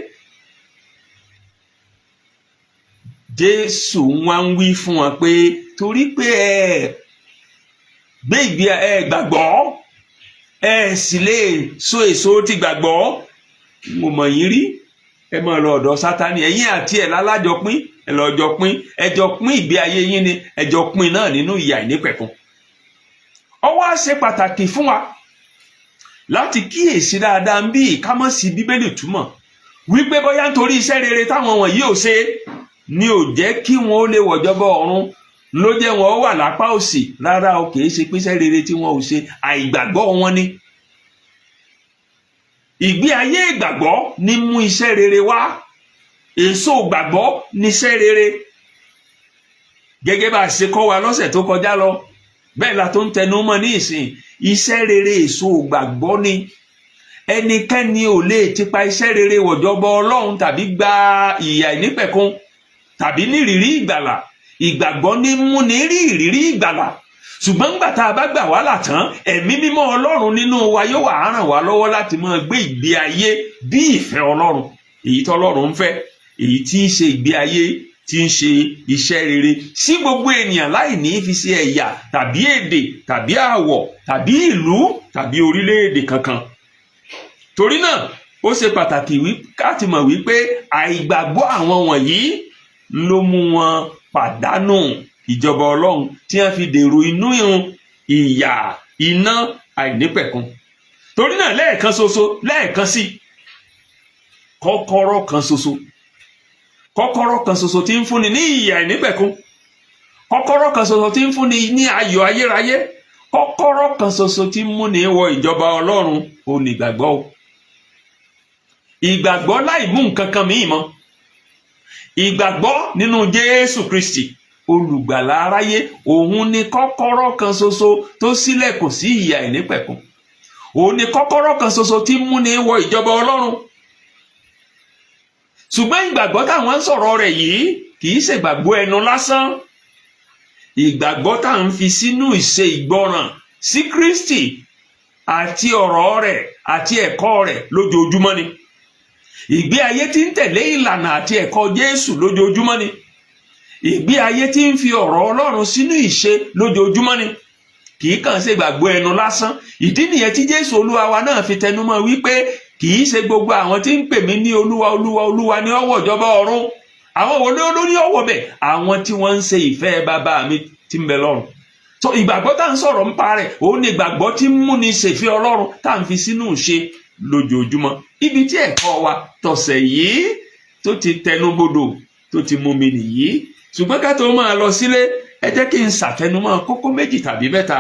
Jésù wá ń wí fún wọn pé torí pé ẹ gbé ìgbé ẹ gbàgbọ́ ẹ sì lè so èso ti gbàgbọ́, mo mọ̀ yín rí, ẹ máa lọ ọ̀dọ̀ Sátánì, ẹ̀yin àti ẹ̀ lálájọpín, ẹ lọ jọ pín, ẹ jọ pín ìgbé ayé yín ni, ẹ jọ pín náà nínú ìyà ìnípẹ̀kun. Ó wá ṣe pàtàkì fún wa láti kíyèsí dáadáa ń bí ìkámọ́sí Bíbélì túmọ̀ wípé bóyá nítorí iṣẹ́ rere táwọn wọ̀nyí ò ṣe ni ò jẹ́ kí wọn ó lè wọ̀jọba ọ̀run ló jẹ́ wọn ó wà lápá òsì. Rárá o, kìí ṣe pé iṣẹ́ rere tí wọn ò ṣe, àìgbàgbọ́ wọn ni. Ìgbé ayé ìgbàgbọ́ ní mú iṣẹ́ rere wá, èso ìgbàgbọ́ níṣẹ́ rere. Gẹ́gẹ́ bá a ṣe kọ́ wa lọ́sẹ̀ tó kọjá lọ, bẹ́ẹ̀ la tó ń tẹnu mọ́ ní ìsìn, iṣẹ́ rere èso ìgbàgbọ́ ni. Ẹnikẹ́ni ò lè tipa iṣẹ́ rere wọ̀jọba Ọlọ́run tàbí gba ìyà ìnípẹ̀kun tàbí ní ìrírí ìgbàlà. Ìgbàgbọ́ ní mú ní rí ìrírí ìgbàlà. Ṣùgbọ́n nígbà tá a bá gbà wá là tán, ẹ̀mí mímọ́ Ọlọ́run nínú wa yóò wá ràn wá lọ́wọ́ láti máa gbé ìgbé ayé bí ìfẹ́ Ọlọ́run, èyí tọ́lọ́run ń fẹ́, èyí tí í ṣe ìgbé ayé tí ń ṣe iṣẹ́ rere sí gbogbo ènìyàn láì ní fi ṣe ẹ̀yà tàbí èdè tàbí àwọ̀ tàbí ìlú tàbí orílẹ̀-èdè kankan. Torí náà ó ṣe pàtàkì káti mọ̀ wípé àìgbàgbọ́ àwọn wọ̀nyí ló mú wọn pàdánù ìjọba Ọlọ́run tí wọ́n fi dèrò inú ìyà iná àìnípẹ̀kun. Torí náà lẹ́ẹ̀kan sí kọ́kọ́rọ́ kan ṣoṣo tí ń fúnni ní ìyà àìnípẹ̀kun, kọ́kọ́rọ́ kan ṣoṣo tí ń fúnni ní ayọ̀ ayérayé, kọ́kọ́rọ́ kan ṣoṣo tí ń múni wọ ìjọba Ọlọ́run ò ní ìgbàgbọ́ o. Ìgbàgbọ́ láì mú nǹkan kan mìíràn mọ́. Ìgbàgbọ́ nínú Jésù Kristi olùgbàlà aráyé, òun ni kọ́kọ́rọ́ kan ṣoṣo tó ṣílẹ̀kùn sí ìyà àìnípẹ̀kun. Òun ni kọ́kọ́rọ́ kan ṣoṣo tí ń múni wọ ìjọba Ọlọ́run. Ṣùgbọ́n ìgbàgbọ́ táwọn ń sọ̀rọ̀ rẹ̀ yìí kì í ṣe ìgbàgbọ́ ẹnu lásán. Ìgbàgbọ́ tá à ń fi sínú ìṣe ìgbọràn sí Kristi àti ọ̀rọ̀ rẹ̀ àti ẹ̀kọ́ rẹ̀ lójoojúmọ́ ni. Ìgbé ayé tí ń tẹ̀lé ìlànà àti ẹ̀kọ́ Jésù lójoojúmọ́ ni. Ìgbé ayé tí ń fi ọ̀rọ̀ Ọlọ́run sínú ìṣe lójoojúmọ́ ni. Kì í kàn ṣe ìgbàgbọ́ ẹnu lásán. Ìdí nìyẹn tí Jésù Olúwa wa náà fi tẹnumọ́ wípé kì í ṣe gbogbo àwọn tí ń pè mí ní Olúwa Olúwa Olúwa ní ọwọ́ ìjọba ọ̀run. Àwọn wo ló ní ọwọ́ bẹ̀? Àwọn tí wọ́n ń ṣe ìfẹ́ bàbá mi tí ń bẹ lọ́run. So ìgbàgbọ́ tá à ń sọ̀rọ̀ ń pa rẹ̀, òun ni ìgbàgbọ́ tí ń múni ṣèfẹ́ Ọlọ́run tá à ń fi sínú ìṣe lójoojúmọ́. Ibi tí ẹ̀kọ́ wa tọ̀sẹ̀ yìí tó ti tẹnubodò tó ti mú mi nìyí. Ṣùgbọ́n ká tó máa lọ sílé, ẹ jẹ́ kí n ṣàtẹnumọ́ kókó méjì tàbí mẹ́ta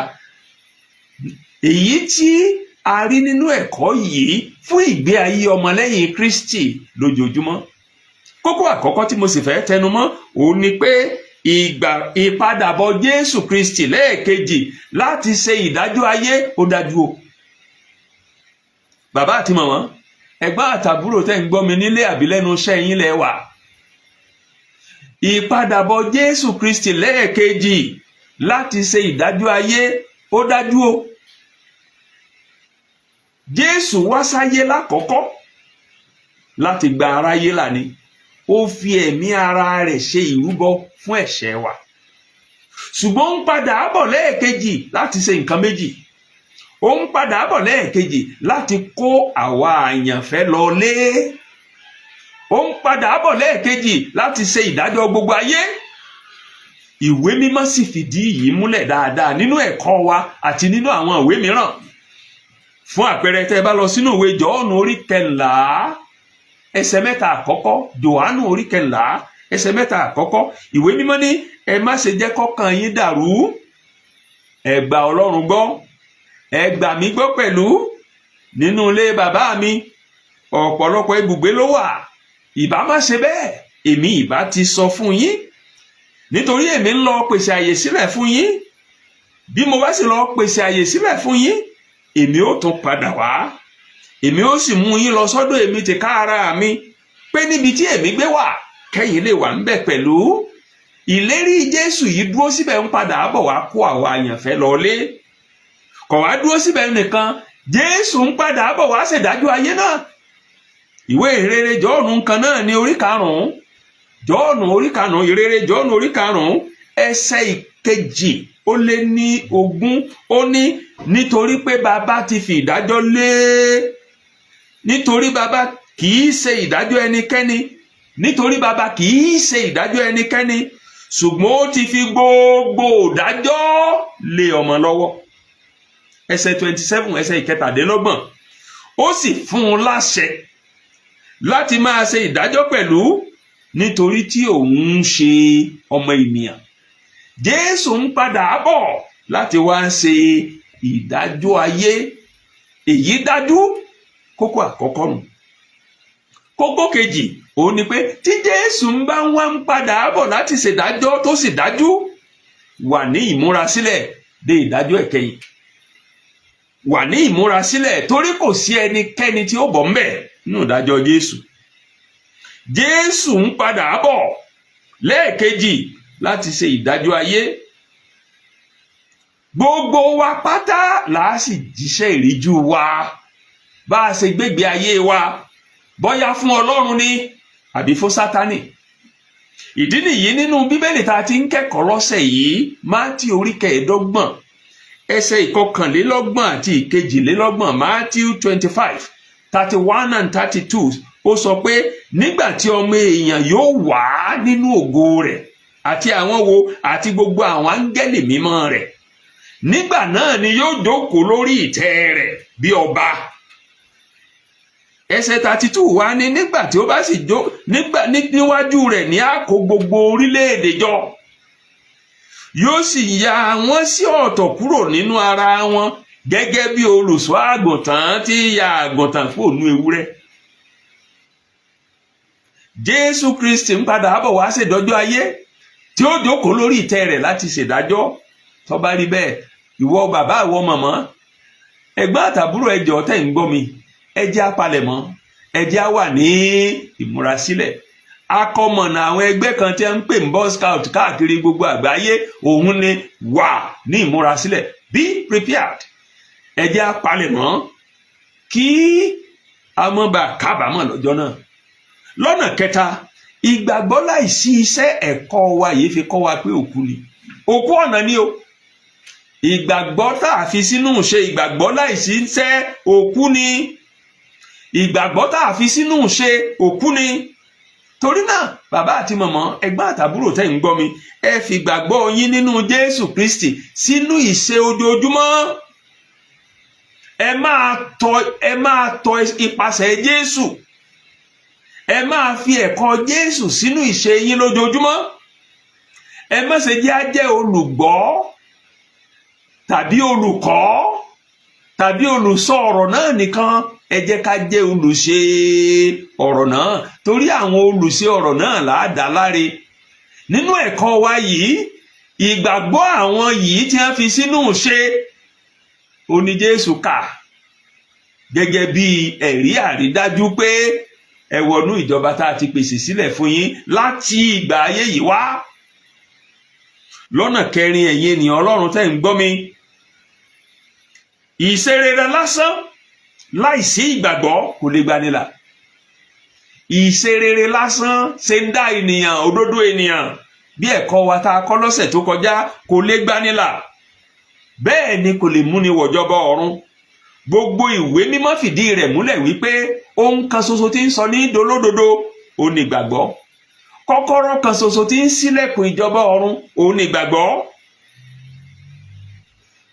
èyí tí a rí nínú ẹ̀kọ́ yìí fún ìgbé ayé ọmọlẹ́yìn Kristi lójoojúmọ́. Kókó àkọ́kọ́ tí mo sì fẹ́ tẹnumọ́ òun ni pé ìpadàbọ̀ Jésù Kristi lẹ́ẹ̀kejì láti ṣe ìdájọ́ ayé ó dájú o. Bàbá àti màmá, ẹ̀gbọ́n àtàbúrò tẹ́ ń gbọ́ mi nílé àbí lẹ́nu iṣẹ́ yín lẹ wà. Ìpadàbọ̀ Jésù Kristi lẹ́ẹ̀kejì láti ṣe ìdájọ́ ayé ó dájú o. Jésù wá sáyé lákọ̀ọ́kọ́ láti gba aráyé là ni. Ó fi ẹ̀mí ara rẹ̀ ṣe ìrúbọ fún ẹ̀ṣẹ̀ wa. Ṣùgbọ́n ó ń padà bọ̀ lẹ́ẹ̀kejì láti ṣe nǹkan méjì. Ó ń padà bọ̀ lẹ́ẹ̀kejì láti kó àwa àyànfẹ́ lọlé. Ó ń padà bọ̀ lẹ́ẹ̀kejì láti ṣe ìdájọ́ gbogbo ayé. Ìwé mímọ́ sì fìdí yìí múlẹ̀ dáadáa nínú ẹ̀kọ́ wa àti nínú àwọn ìwé mìíràn. Fún àpẹẹrẹ, tẹ́ bá lọ sínú ìwé Jòhánù orí 11 ẹsẹ̀ 3 àkọ́kọ́, Jòhánù orí 11 ẹsẹ̀ 3 àkọ́kọ́, ìwé mímọ́ ní ẹ má ṣe jẹ́ kọ́kàn yín dàrú. Ẹ gba Ọlọ́run gbọ́, ẹ gbà mí gbọ́ pẹ̀lú. Nínú ilé bàbá mi ọ̀pọ̀lọpọ̀ ibùgbé ló wà. Ìbá má ṣe bẹ́ẹ̀, èmi ìbá ti sọ fún yín. Nítorí èmi ń lọ pèsè àyè sílẹ̀ fún yín. Bí mo bá sì lọ pèsè àyè sílẹ̀ fún yín, èmi ó tún padà wá. Èmi ó sì mú yín lọ sọ́dọ̀ èmi tìkára mi, pé níbi tí èmi gbé wà, kẹ́yin lè wà ńbẹ̀ pẹ̀lú. Ìlérí Jésù yìí dúró síbẹ̀, ń padà bọ̀ wá kó àwa àyànfẹ́ lọlé. Kò wá dúró síbẹ̀ nìkan, Jésù ń padà bọ̀ wá ṣèdájọ́ ayé náà. Ìwé ìrere Jọ́ọ̀nù kan náà ní orí 5, Jọ́ọ̀nù orí 5, ìrere Jọ́ọ̀nù orí 5 ẹsẹ̀ 2:20 ó ní nítorí pé bàbá ti fi ìdájọ́ lé, nítorí bàbá kì í ṣe ìdájọ́ ẹnikẹ́ni, nítorí bàbá kì í ṣe ìdájọ́ ẹnikẹ́ni, ṣùgbọ́n ó ti fi gbogbo ìdájọ́ lé ọmọ lọ́wọ́. Ẹsẹ̀ 27, ẹsẹ̀ 27, ó sì fún un láṣẹ láti máa ṣe ìdájọ́ pẹ̀lú, nítorí tí òun ń ṣe ọmọ ènìyàn. Jésù ń padà bọ̀ láti wá ṣe ìdájọ́ ayé. Èyí dájú. Kókó àkọ́kọ́ nù. Kókó kejì òun ni pé tí Jésù ń bá wá ń padà bọ̀ láti ṣèdájọ́ tó sì dájú, wà ní ìmúrasílẹ̀ de ìdájọ́ ìkẹyìn. Wà ní ìmúrasílẹ̀ torí kò sí ẹnikẹ́ni tí ó bọ́ ńbẹ̀ nínú ìdájọ́ Jésù. Jésù ń padà bọ̀ lẹ́ẹ̀kejì láti ṣe ìdájọ́ ayé. Gbogbo wa pátá làá sì jíṣẹ́ ìríjú wa, bá a ṣe gbégbé ayé wa, bóyá fún Ọlọ́run ni àbí fún Sátánì. Ìdí nìyí nínú Bíbélì tá a ti ń kẹ́kọ̀ọ́ lọ́sẹ̀ yìí, Mátíù orí 25 ẹsẹ̀ 21 àti 22, Mátíù 25:31 and 32, ó sọ pé nígbà tí ọmọ èèyàn yóò wá nínú ògo rẹ̀ àti àwọn wo àti gbogbo àwọn áńgẹ́lì mímọ́ rẹ̀, nígbà náà ni yóò jókòó lórí ìtẹ́ rẹ̀ bí ọba. Ẹsẹ̀ 32 wá ní nígbà tí ó bá sì níwájú rẹ̀ ní á kó gbogbo orílẹ̀-èdè jọ, yóò sì ya wọ́n sí ọ̀tọ̀ kúrò nínú ara wọn gẹ́gẹ́ bí olùṣọ́ àgùntàn tí ya àgùntàn kúrò nínú ewúrẹ́. Jésù Kristi ń padà bọ̀ wá ṣèdájọ́ ayé tí ó jókòó lórí ìtẹ́ rẹ̀ láti ṣèdájọ́. Tó bá rí bẹ́ẹ̀, ìwọ bàbá, ìwọ màmá, ẹ̀gbọ́n àtàbúrò, ẹ jọ̀ọ́ tẹ́ ń gbọ́ mi, ẹ jẹ́ apalẹ̀mọ́, ẹ jẹ́ á wà ní ìmúrasílẹ̀. Akọmọ̀nà àwọn ẹgbẹ́ kan tí a ń pè ní Boy Scout káàkiri gbogbo àgbáyé, òun ni wà ní ìmúrasílẹ̀, be prepared. Ẹ jẹ́ apalẹ̀mọ́ kí a má bàa kábàámọ̀ lọ́jọ́ náà. Lọ́nà kẹta, ìgbàgbọ́ láìsí iṣẹ́ ẹ̀kọ́ wa yìí fi kọ́ wa pé òkú ni. Òkú ọ̀nà ni o. Ìgbàgbọ́ tá a fi sínú ṣe, ìgbàgbọ́ láìsí iṣẹ́ òkú ni. Ìgbàgbọ́ tá a fi sínú ṣe òkú ni. Torí náà, bàbá àti màmá, ẹ̀gbọ́n àtàbúrò tẹ́ ń gbọ́ mi, ẹ fi ìgbàgbọ́ yín nínú Jésù Kristi sínú ìṣe ojoojúmọ́. Ẹ máa tọ ipasẹ̀ Jésù. Ẹ máa fi ẹ̀kọ́ Jésù sínú ìṣe yín lójoojúmọ́. Ẹ má ṣe jẹ́ á jẹ́ olùgbọ́ tàbí olùkọ́ tàbí olùsọ ọ̀rọ̀ náà nìkan. Ẹ jẹ́ ká jẹ́ olùṣe ọ̀rọ̀ náà, torí àwọn olùṣe ọ̀rọ̀ náà láàdá láre. Nínú ẹ̀kọ́ wa yìí, ìgbàgbọ́ àwọn yìí tí wọ́n fi sínú ṣe oní Jésù kà gẹ́gẹ́ bí ẹ̀rí àrídájú pé ẹ wọnú ìjọba tá a ti pèsè sílẹ̀ fún yín láti ìgbà ayé yìí wá. Lọ́nà kẹrin, ẹ̀yin ènìyàn Ọlọ́run tẹ́ ń gbọ́ mi, ìṣerere lásán láìsí ìgbàgbọ́ kò lè gbanilà. Ìṣerere lásán ṣe ń dá ènìyàn, òdodo ènìyàn, bí ẹ̀kọ́ wa tá a kọ́ lọ́sẹ̀ tó kọjá, kò lè gbanilà. Bẹ́ẹ̀ ni kò lè múni wọ̀jọba ọ̀run. Gbogbo ìwé mímọ́ fìdí rẹ̀ múlẹ̀ wípé ohun kan ṣoṣo tí ń sọ ní dolódodo ó ní ìgbàgbọ́. Kọ́kọ́rọ́ kan ṣoṣo tí ń ṣílẹ̀kùn ìjọba ọ̀run ó ní ìgbàgbọ́.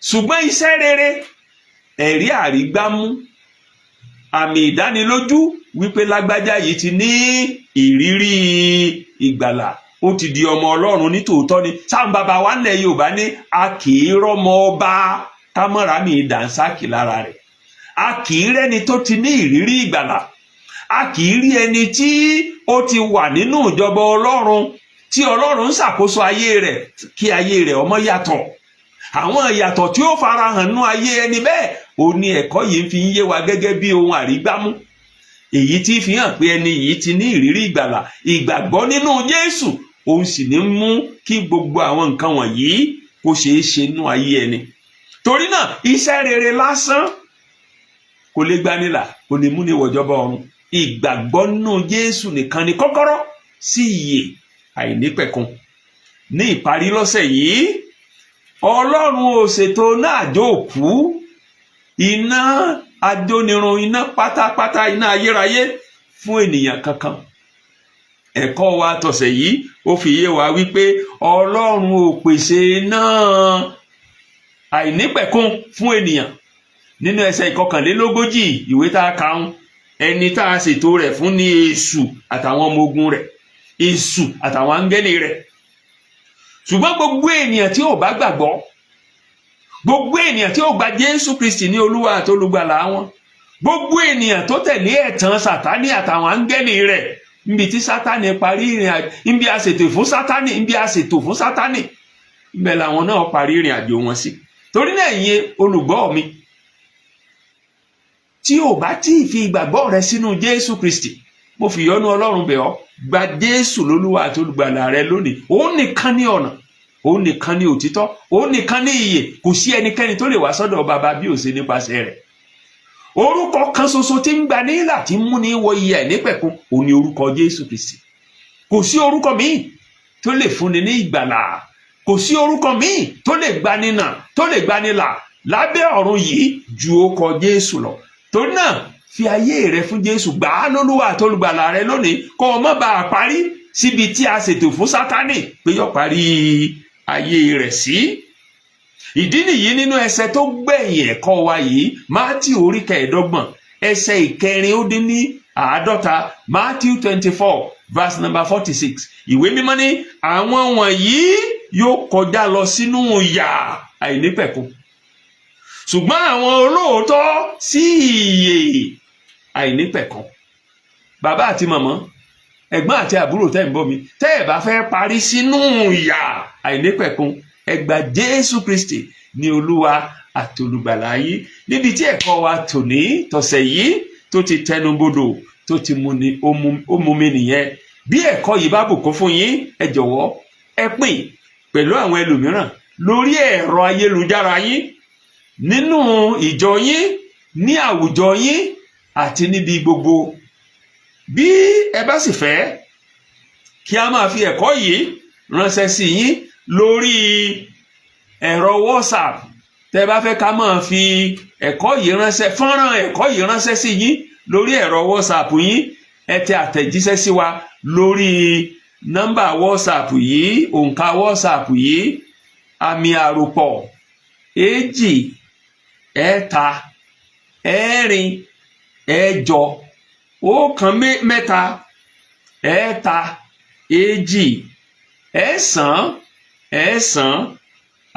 Ṣùgbọ́n iṣẹ́ rere, ẹ̀rí àrígbámú, àmì ìdánilójú wípé lágbájá yìí ti ní ìrírí ìgbàlà, ó ti di ọmọ Ọlọ́run ní tòótọ́ ni. Sáwọn bàbá wa nílẹ̀ Yorùbá ní a kì í rọ́mọ ọba kámọ́ra mi dànsákì lára rẹ̀. A kì í rẹ́ni tó ti ní ìrírí ìgbàlà. A kì í rí ẹni tí ó ti wà nínú ìjọba Ọlọ́run, tí Ọlọ́run ń ṣàkóso ayé rẹ̀, kí ayé rẹ̀ ọmọ yàtọ̀. Àwọn ìyàtọ̀ tí ó farahàn nú ayé ẹni bẹ́ẹ̀, ó ní ẹ̀kọ́ yìí fi ń yé wa gẹ́gẹ́ bí ohun àrígbámú. Èyí tí fi hàn pé ẹni yìí ti ní ìrírí ìgbàlà, ìgbàgbọ́ nínú Jésù, òun sì ní mú kí gbogbo àwọn nǹkan wọ̀nyí kó ṣeé ṣe nú ayé ẹni. Torí náà, iṣẹ́ rere lásán kò lè gbanilà, kò lè múni wọ̀jọba ọ̀run. Ìgbàgbọ́ nínú Jésù nìkan ni kọ́kọ́rọ́ sí ìyè àìnípẹ̀kun. Ní ìparí lọ́sẹ̀ yìí, Ọlọ́run ò ṣètò náà àjò òkú, iná ajónirun, iná pátápátá, iná ayérayé fún ènìyàn kankan. Ẹ̀kọ́ wa tọ̀sẹ̀ yìí ó fi yé wa wípé Ọlọ́run ò pèsè náà àìnípẹ̀kun fún ènìyàn. Nínú ẹsẹ̀ 41 ìwé tá a kà ń, ẹni tá a ṣètò rẹ̀ fún ní Èṣù àtàwọn ọmọ ogun rẹ̀, Èṣù àtàwọn áńgẹ́lì rẹ̀. Ṣùgbọ́n gbogbo ènìyàn tí ò bá gbàgbọ́, gbogbo ènìyàn tí ò gba Jésù Kristi ní Olúwa àti Olùgbàlà wọn, gbogbo ènìyàn tó tẹ̀lé ẹ̀tàn Sátánì àtàwọn áńgẹ́lì rẹ̀, níbi tí Sátánì parí ìrìn àjò, níbi a ṣètò fún Sátánì, ibẹ̀ làwọn náà parí ìrìn àjò wọn sí. Torí náà ẹ̀yin olùgbọ́ mi, tí ò bá tí ì fi ìgbàgbọ́ rẹ sínú Jésù Kristi, mo fi ìyọ́nú Ọlọ́run bẹ̀ ọ́, gba Jésù lólúwa àti olùgbàlà rẹ lónìí. Òun nìkan ní ọ̀nà, òun nìkan ní òtítọ́, òun nìkan ní ìyè. Kò sí ẹnikẹ́ni tó lè wá sọ́dọ̀ bàbá bí ò ṣe nípasẹ̀ rẹ̀. Orúkọ kan ṣoṣo tí ń gba nílà, tí ń mú ní wọ ìyè àìnípẹ̀kun, òun ni orúkọ Jésù Kristi. Kò sí orúkọ míì tó lè fúnni ní ìgbàlà, kò sí orúkọ míì tó lè gbanínà, tó lè gbanilà lábẹ́ ọ̀run yìí ju orúkọ Jésù lọ. Torí náà fi ayé rẹ fún Jésù, gbà á lólúwa àti olùgbàlà rẹ lónìí, kó o má bàa parí síbi tí a ṣètò fún Sátánì pé yóò parí ayé rẹ̀ sí. Ìdí nìyí nínú ẹsẹ̀ tó gbẹ̀yìn ẹ̀kọ́ wa yìí, Mátíù 25 ẹsẹ̀ 450, Matthew 24 verse number 46. Ìwé mímọ́ ní àwọn wọ̀nyí yóò kọjá lọ sínú ìyà àìnípẹ̀kun, ṣùgbọ́n àwọn olóòótọ́ sí ìyè àìnípẹ̀kun. Bàbá àti màmá, ẹ̀gbọ́n àti àbúrò tẹ́ ń bọ́ mi, tẹ́ ẹ̀ bá fẹ́ parí sínú ìyà àìnípẹ̀kun, ẹ gba Jésù Kristi ní Olúwa àti olùgbàlà yín. Níbi tí ẹ̀kọ́ wa tòní tọ̀sẹ̀ yìí tó ti tẹnubodò, tó ti mú mi nìyẹn. Bí ẹ̀kọ́ yìí bá bùkún fún yín, ẹ jọ̀wọ́ ẹ pín pẹ̀lú àwọn ẹlòmíràn lórí ẹ̀rọ ayélujára yín, nínú ìjọ yín, ní àwùjọ yín àti níbi gbogbo. Bí ẹ bá sì fẹ́ kí a máa fi ẹ̀kọ́ yìí ránṣẹ́ sí yín lórí ẹ̀rọ WhatsApp, tẹ́ bá fẹ́ ká máa fi ẹ̀kọ́ yìí ránṣẹ́, fọ́nrán ẹ̀kọ́ yìí ránṣẹ́ sí yín lórí ẹ̀rọ WhatsApp yín, ẹ tẹ àtẹ̀jíṣẹ́ sí wa lórí nọ́mbà WhatsApp yìí, òǹkà WhatsApp yìí, àmì àròpọ̀ 2 ẹ̀ta 4 ẹ̀jọ 1 mẹ́ta 2 ẹ̀sán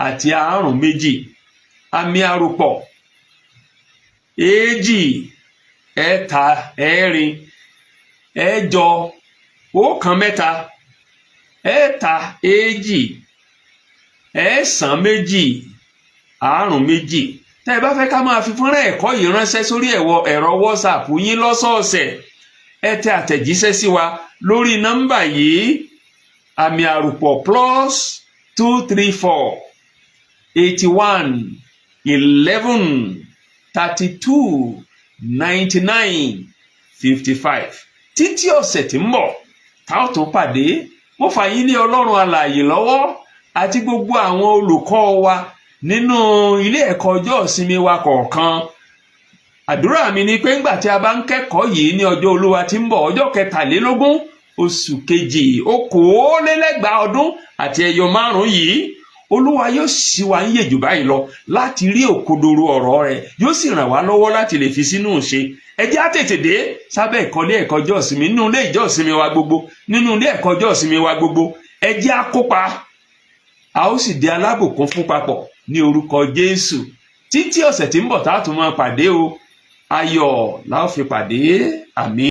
àti 2. Àmì àròpọ̀ 2 ẹ̀ta 4 ẹ̀jọ 1 mẹ́ta 2 ẹ̀sán 2 2. Tẹ́ ẹ bá fẹ́ ká máa fi fọ́nrán ẹ̀kọ́ yìí ránṣẹ́ sórí ẹ̀rọ WhatsApp yín lọ́sọ̀ọ̀sẹ̀, ẹ tẹ àtẹ̀jíṣẹ́ sí wa lórí nọ́mbà yìí, àmì àròpọ̀ +234 81 11 32 99 55. Títí ọ̀sẹ̀ tí ń bọ̀ tá ó tó pàdé, mo fà yín ní Ọlọ́run alààyè lọ́wọ́ àti gbogbo àwọn olùkọ́ wa nínú ilé ẹ̀kọ́ ọjọ́ ìsinmi wa kọ̀ọ̀kan. Àdúrà mi ni pé ńgbà tí a bá ń kẹ́kọ̀ọ́ yìí ní ọjọ́ Olúwa tí ń bọ̀, ọjọ́ 23 oṣù kejì 2025 yìí, Olúwa yóò ṣí wa níyè jù báyìí lọ láti rí òkodoro ọ̀rọ̀ rẹ̀, yóò sì ràn wá lọ́wọ́ láti lè fi sínú ìṣe. Ẹ jẹ́ á tètè dé sábẹ́ ìkọ́lé ẹ̀kọ́ ọjọ́ ìsinmi, nínú ilé ìjọ́ ìsinmi wa gbogbo, nínú ilé ẹ̀kọ́ ọjọ́ ìsinmi wa gbogbo. Ẹ jẹ́ á kópa, a ó sì di alábùkún fún papọ̀ ní orúkọ Jésù. Títí ọ̀sẹ̀ tí ń bọ̀ tá a tún máa pàdé o, ayọ̀ la ó fi pàdé. Àmín.